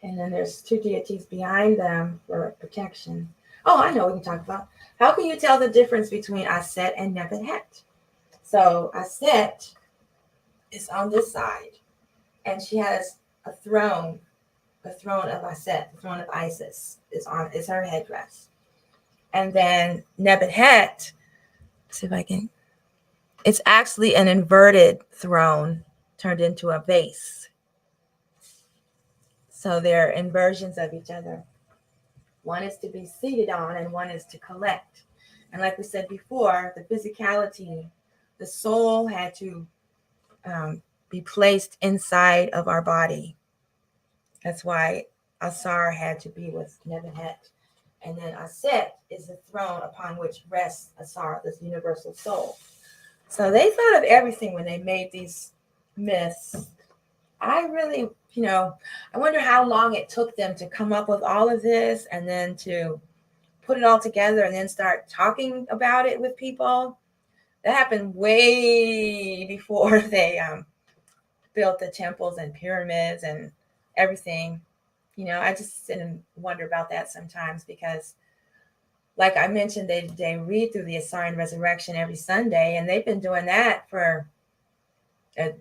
And then there's 2 deities behind them for protection. Oh, I know what we can talk about. How can you tell the difference between Aset and Nebthet? So Aset is on this side, and she has a throne. The throne of Aset, the throne of Isis, is her headdress. And then Nebthet, see if I can. It's actually an inverted throne turned into a vase. So they're inversions of each other. One is to be seated on, and one is to collect. And like we said before, the physicality, the soul had to be placed inside of our body. That's why Asar had to be with Nebthet. And then Aset is the throne upon which rests Asar, this universal soul. So they thought of everything when they made these myths. I really, I wonder how long it took them to come up with all of this and then to put it all together and then start talking about it with people. That happened way before they built the temples and pyramids and everything. I just sit and wonder about that sometimes, because like I mentioned, they read through the Asarian resurrection every Sunday, and they've been doing that for, I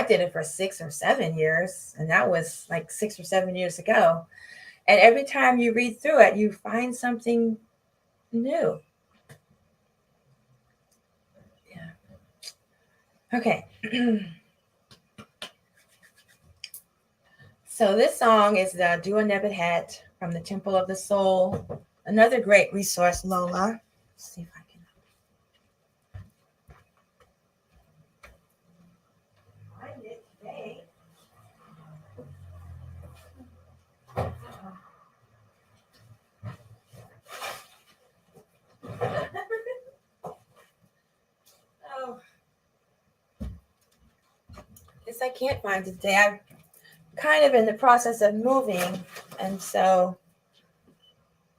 did it for 6 or 7 years, and that was like 6 or 7 years ago. And every time you read through it, you find something new. Yeah. Okay. So this song is the Dua Nebthet from the Temple of the Soul. Another great resource, Lola. Let's see if I can find it today. Oh, guess I can't find it today. I'm kind of in the process of moving, and so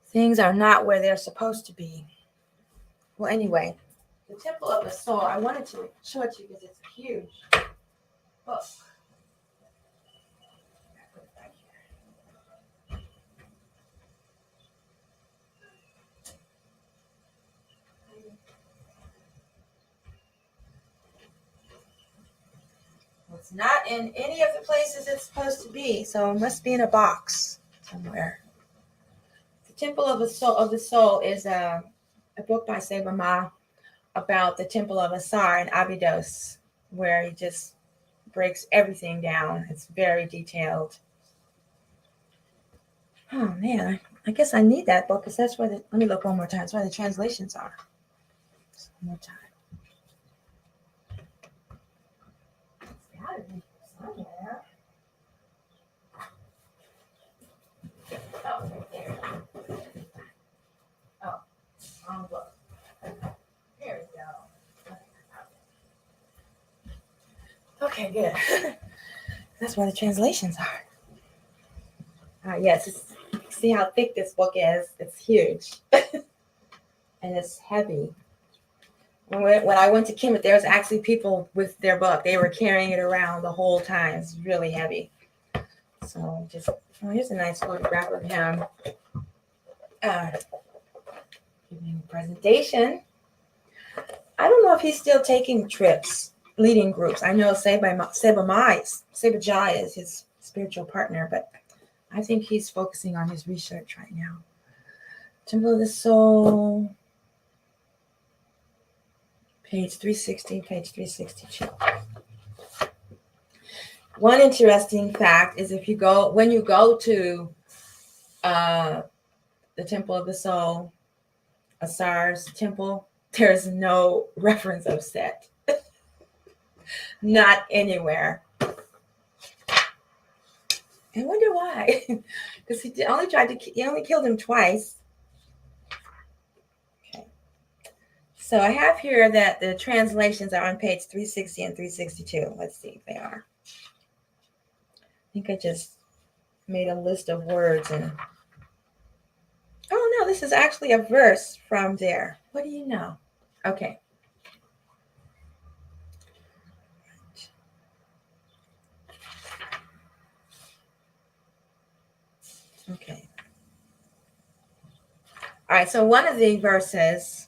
things are not where they're supposed to be. Well, anyway, the Temple of the Soul, I wanted to show it to you because it's a huge book. It's not in any of the places it's supposed to be, so it must be in a box somewhere. The Temple of the Soul is a book by Saber Ma about the Temple of Asar in Abydos, where he just breaks everything down. It's very detailed. Oh man, I guess I need that book because that's where let me look one more time. That's where the translations are. Just one more time. It's gotta be somewhere. Oh, right there. Oh, wrong book. There we go. Okay, good. That's where the translations are. Yes, see how thick this book is? It's huge. And it's heavy. When I went to Kemetic, there was actually people with their book. They were carrying it around the whole time. It's really heavy. So here's a nice photograph of him giving a presentation. I don't know if he's still taking trips, leading groups. I know Seba Jai is his spiritual partner, but I think he's focusing on his research right now. Temple of the Soul, page 360, page 362. One interesting fact is when you go to the Temple of the Soul, Asar's temple, there's no reference of Set. Not anywhere. I wonder why. Because he only killed him twice. Okay. So I have here that the translations are on page 360 and 362. Let's see if they are. I think I just made a list of words and oh no, this is actually a verse from there. What do you know? Okay. Okay. All right, so one of the verses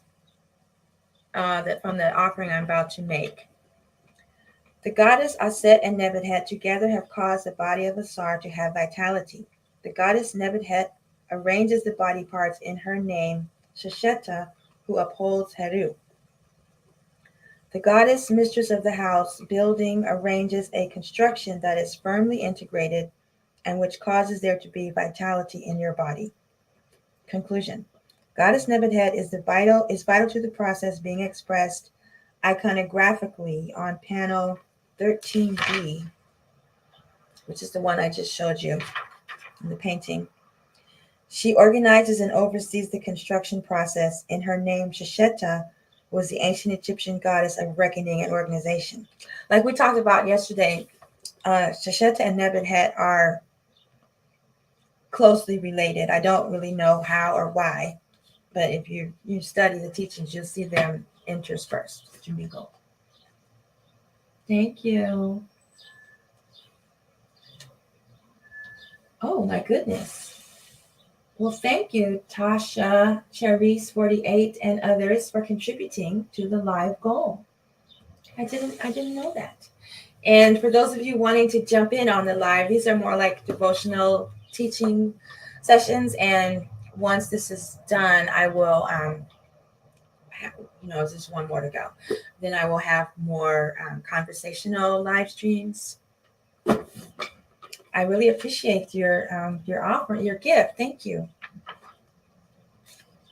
that from the offering I'm about to make. The goddess Aset and Nebthet together have caused the body of Asar to have vitality. The goddess Nebthet arranges the body parts in her name, Shesheta, who upholds Heru. The goddess, mistress of the house, building, arranges a construction that is firmly integrated and which causes there to be vitality in your body. Conclusion. Goddess Nebthet is vital to the process being expressed iconographically on panel 13B, which is the one I just showed you in the painting. She organizes and oversees the construction process. In her name, Shesheta was the ancient Egyptian goddess of reckoning and organization. Like we talked about yesterday, Shesheta and Nebthet are closely related. I don't really know how or why, but if you study the teachings, you'll see them interspersed. Jumigo. Thank you. Oh my goodness. Well, thank you, Tasha, Cherise 48, and others for contributing to the live goal. I didn't know that. And for those of you wanting to jump in on the live, these are more like devotional teaching sessions. And once this is done, I will, there's just one more to go. Then I will have more conversational live streams. I really appreciate your offer, your gift. Thank you.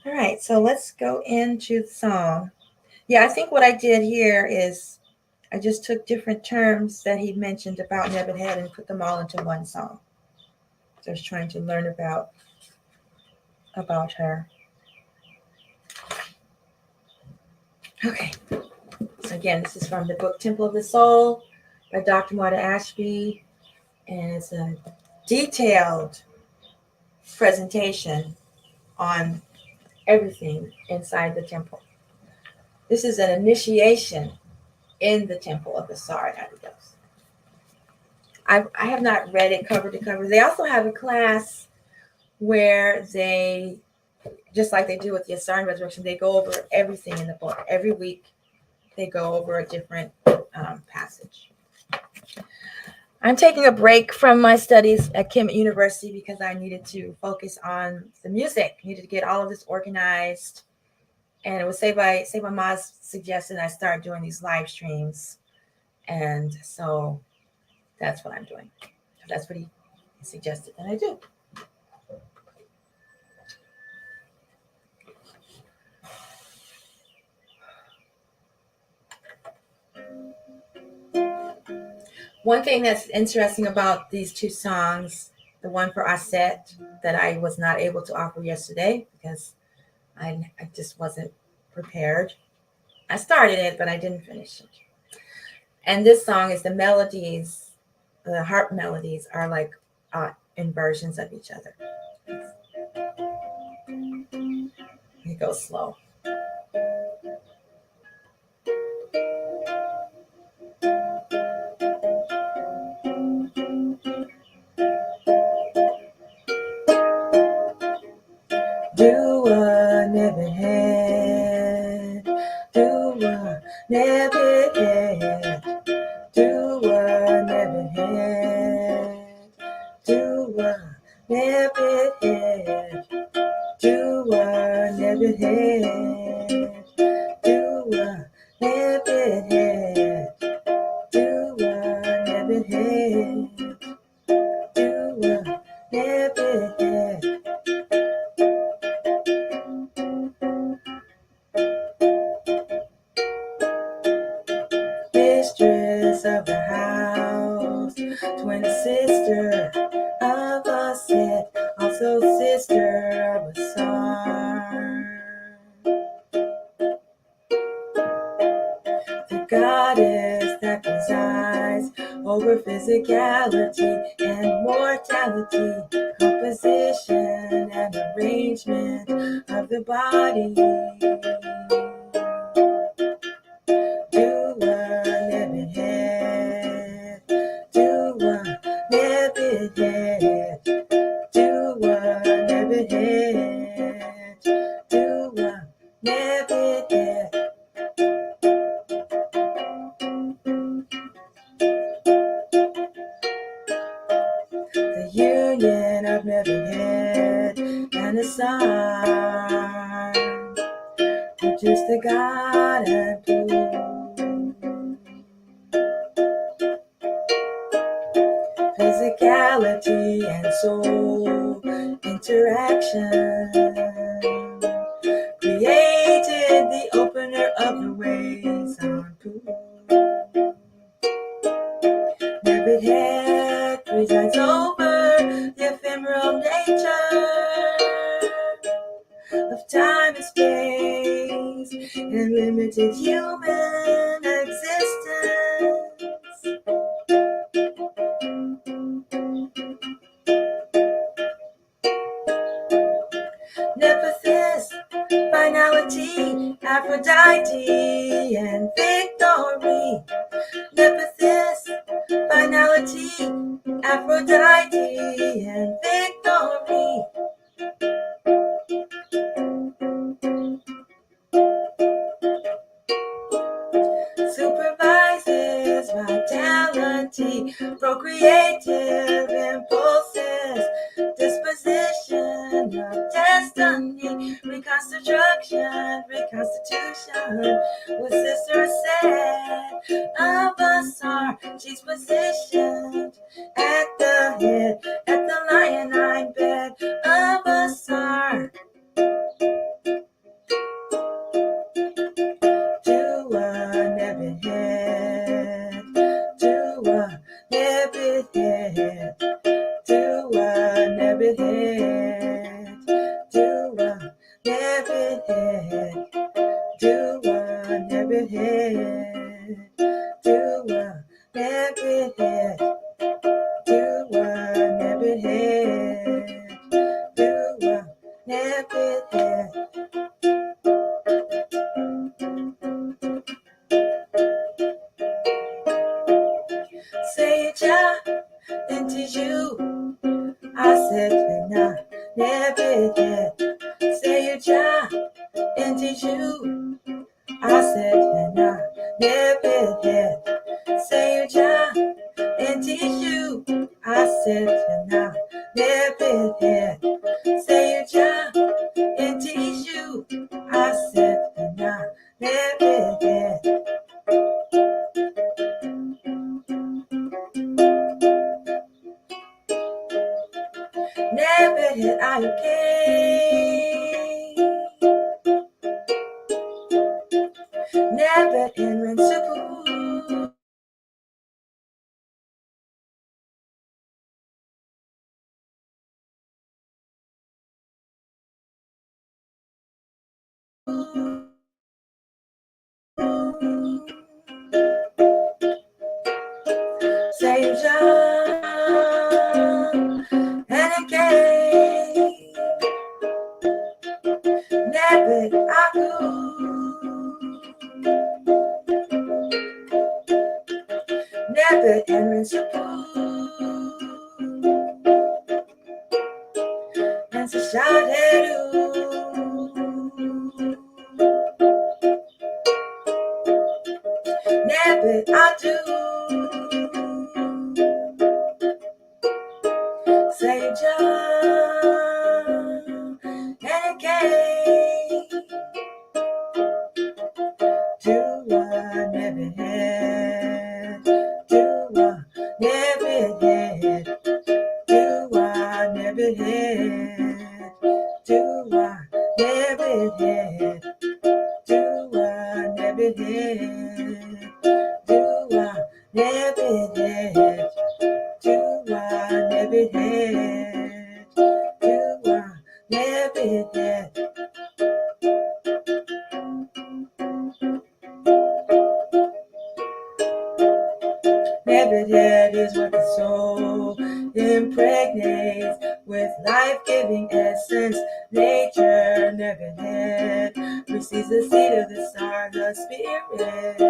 All right, so let's go into the song. Yeah, I think what I did here is I just took different terms that he mentioned about Nebthet and put them all into one song. So I was trying to learn about her. Okay. So again, this is from the book Temple of the Soul by Dr. Marta Ashby. And it's a detailed presentation on everything inside the temple. This is an initiation in the Temple of the Asar at Adorations. I have not read it cover to cover. They also have a class where they, just like they do with the Asar and Resurrection, they go over everything in the book. Every week, they go over a different passage. I'm taking a break from my studies at Kemetic University because I needed to focus on the music. I needed to get all of this organized. And it was Seba Ma's suggestion I start doing these live streams. And so that's what I'm doing. That's what he suggested that I do. One thing that's interesting about these two songs, the one for Aset that I was not able to offer yesterday because I just wasn't prepared. I started it, but I didn't finish it. And this song is the melodies, the harp melodies are like inversions of each other. It goes slow. Do a Nebthet, do a Nebthet, do a Nebthet, do a Nebthet, do a Nebthet, do a Nebthet, do a Nebthet, do a Nebthet. Mistress of the house, twin sister of a set, also sister of a song. The goddess that presides over physicality and mortality, composition and arrangement of the body. Do a Nebthet, do a Nebthet, do a Nebthet, do a Nebthet. The union of Nebthet and the sun produce the God and blue. Physicality and soul interaction created the opener of the ways on pool. Nebthet presides over the ephemeral nature of time and space and limited human existence. Nebthet, finality, Aphrodite, and victory. Nebthet, finality, Aphrodite, and victory. Supervises vitality, procreative impulses, disposition of destiny, reconstitution, with sister said of us are. She's positioned at the head, at the lionine bed of us are. Do a Nebthet, do a Nebthet, do a Nebthet, do a Nebthet, do a Nebthet, do a Nebthet, do a Nebthet, do a Nebthet. Say Jah into you, I said na Nebthet. Say Jah into you, I said na Nebthet. Say Jah into you, I said na Nebthet. Say Jah into you, I said na Nebthet. Nebthet, are you okay? Nebthet and Ren Supu. Nebthet and Minsapu. And Sashaderu. Nebthet Adu. Say John and Kay. Do a Nebthet. Do a Nebthet. Do a Nebthet. Do a Nebthet. Do a Nebthet. Do a Nebthet. Do a Nebthet. Do a Nebthet. Nebthet is what the soul impregnates with life-giving essence. Nature, Nebthet, receives the seed of the star, the spirit.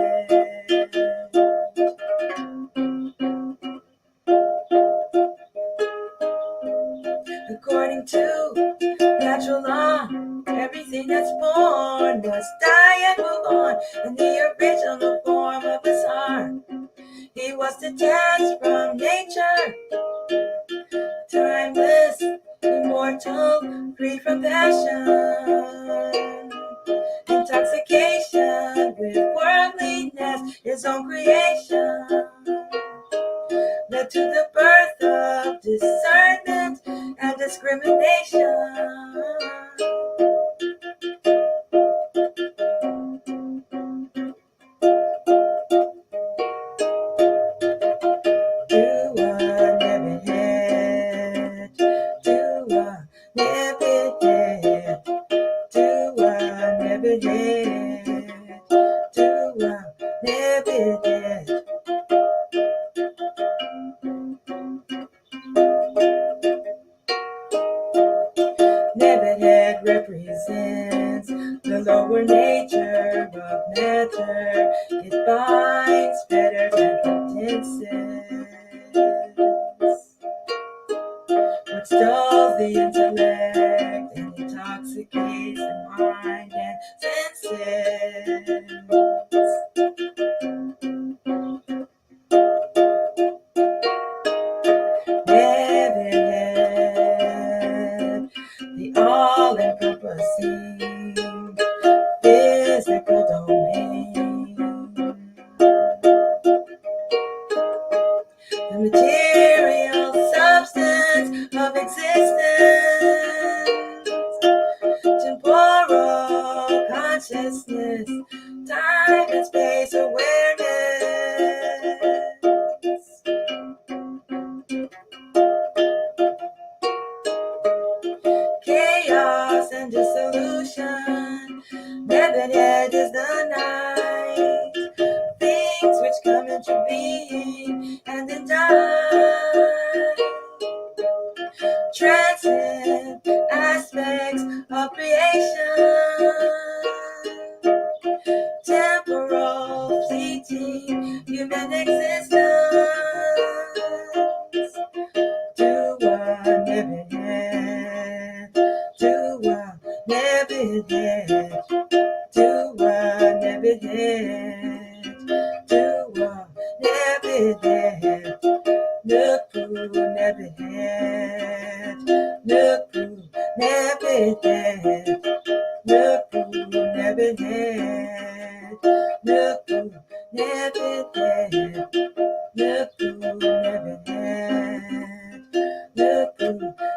According to natural law, everything that's born must die and move on in the original form of his heart. He was detached from nature, timeless, immortal, free from passion, intoxication with worldliness, his own creation, led to the birth of discernment and discrimination. Do a Nebthet, do a Nebthet, do a Nebthet, do a Nebthet. Nebthet represents the lower nature of matter. It binds better than condenses, which dulls the intellect and intoxicates the mind and senses. Nebthet, the all-encompassing physical domain, the material substance of existence, temporal consciousness, time and space awareness. Chaos and dissolution, Nebthet is the night. Things which come into being and then die, transcend aspects of creation, temporal, fleeting, human existence. Do a Nebthet, do a Nebthet, do a Nebthet, do a Nebthet, Nupu Nebthet, Nupu Nebthet, Nupu Nebthet, Nupu Nebthet, Nupu Nebthet, Nupu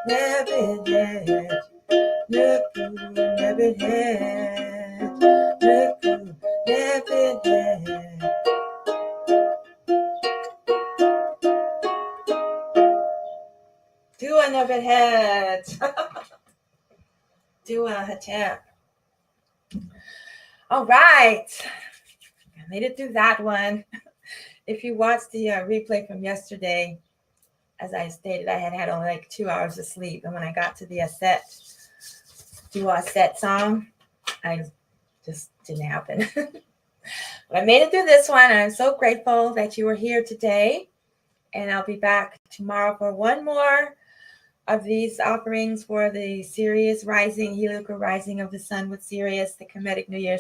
Nebthet, Nupu Nebthet, Nupu Nebthet. Do a Nebthet. Do a Hotep. All right. I made it through that one. If you watched the replay from yesterday, as I stated, I had only like 2 hours of sleep. And when I got to the do a set song, I just didn't happen. But I made it through this one, and I'm so grateful that you were here today. And I'll be back tomorrow for one more of these offerings for the Sirius rising, heliacal rising of the sun with Sirius, the Kemetic New Year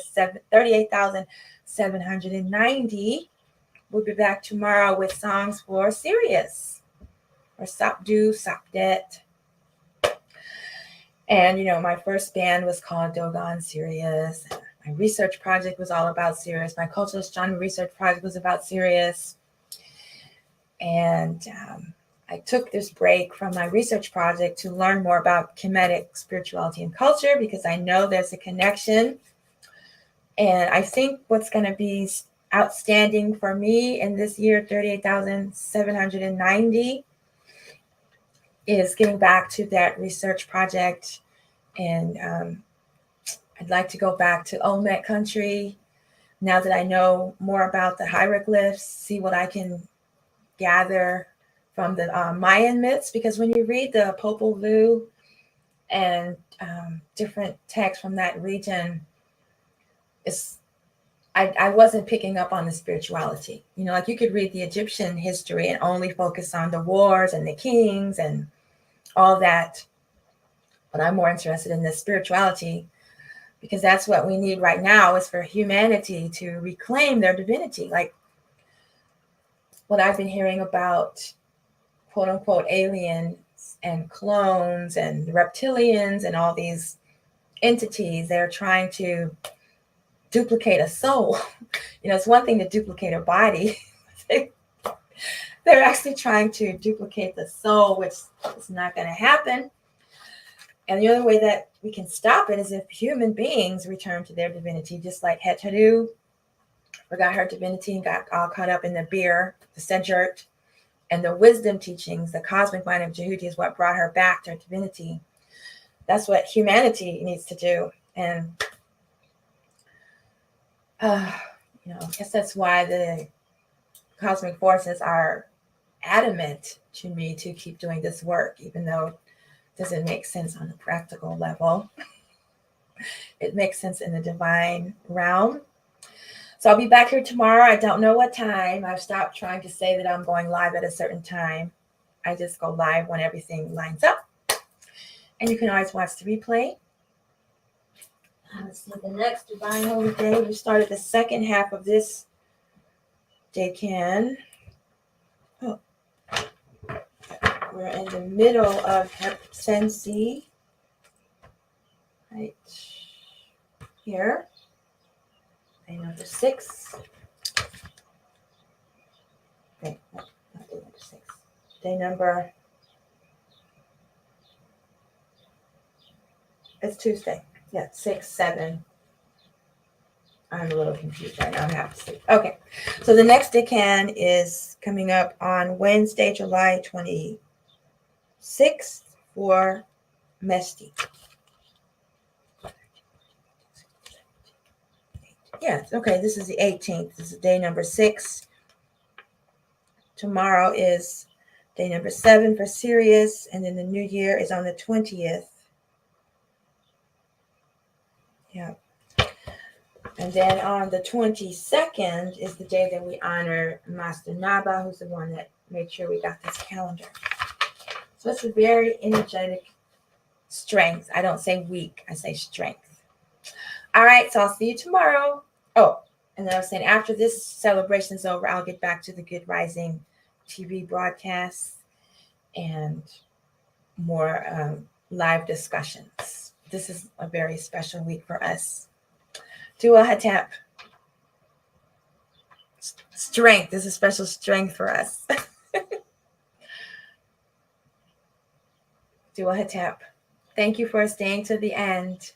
38,790. We'll be back tomorrow with songs for Sirius, or Sapdu, Sapdet. And, my first band was called Dogon Sirius. My research project was all about Sirius. My cultural astronomy research project was about Sirius. And I took this break from my research project to learn more about Kemetic spirituality and culture, because I know there's a connection. And I think what's going to be outstanding for me in this year, 38,790, is getting back to that research project. And I'd like to go back to Olmec country now that I know more about the hieroglyphs, see what I can gather from the Mayan myths, because when you read the Popol Vuh and different texts from that region, I wasn't picking up on the spirituality. Like you could read the Egyptian history and only focus on the wars and the kings and all that. But I'm more interested in the spirituality, because that's what we need right now, is for humanity to reclaim their divinity. Like what I've been hearing about, quote unquote, aliens and clones and reptilians and all these entities, they're trying to duplicate a soul. It's one thing to duplicate a body. They're actually trying to duplicate the soul, which is not going to happen. And the other way that we can stop it is if human beings return to their divinity, just like Hetadu forgot her divinity and got all caught up in the beer, the Sejert, and the wisdom teachings. The cosmic mind of Jehuti is what brought her back to her divinity. That's what humanity needs to do. And I guess that's why the cosmic forces are adamant to me to keep doing this work, even though it doesn't make sense on a practical level. It makes sense in the divine realm. So I'll be back here tomorrow. I don't know what time. I've stopped trying to say that I'm going live at a certain time. I just go live when everything lines up. And you can always watch the replay. Let's see, the next Divine Holy Day. We started the second half of this Decan. Oh. We're in the middle of Hepsensi. Right here. Day number 6. Okay, not day number 6. Day number. It's Tuesday. Yeah, 6, 7. I'm a little confused right now. I'm half asleep. Okay, so the next Decan is coming up on Wednesday, July 26th for Mesti. Yeah, okay, this is the 18th. This is day number 6. Tomorrow is day number 7 for Sirius, and then the new year is on the 20th. Yeah. And then on the 22nd is the day that we honor Master Naba, who's the one that made sure we got this calendar. So it's a very energetic strength. I don't say weak, I say strength. All right, so I'll see you tomorrow. Oh, and then I was saying after this celebration is over, I'll get back to the Good Rising TV broadcasts and more live discussions. This is a very special week for us. Dua Hotep. Strength is a special strength for us. Dua Hotep. Thank you for staying to the end.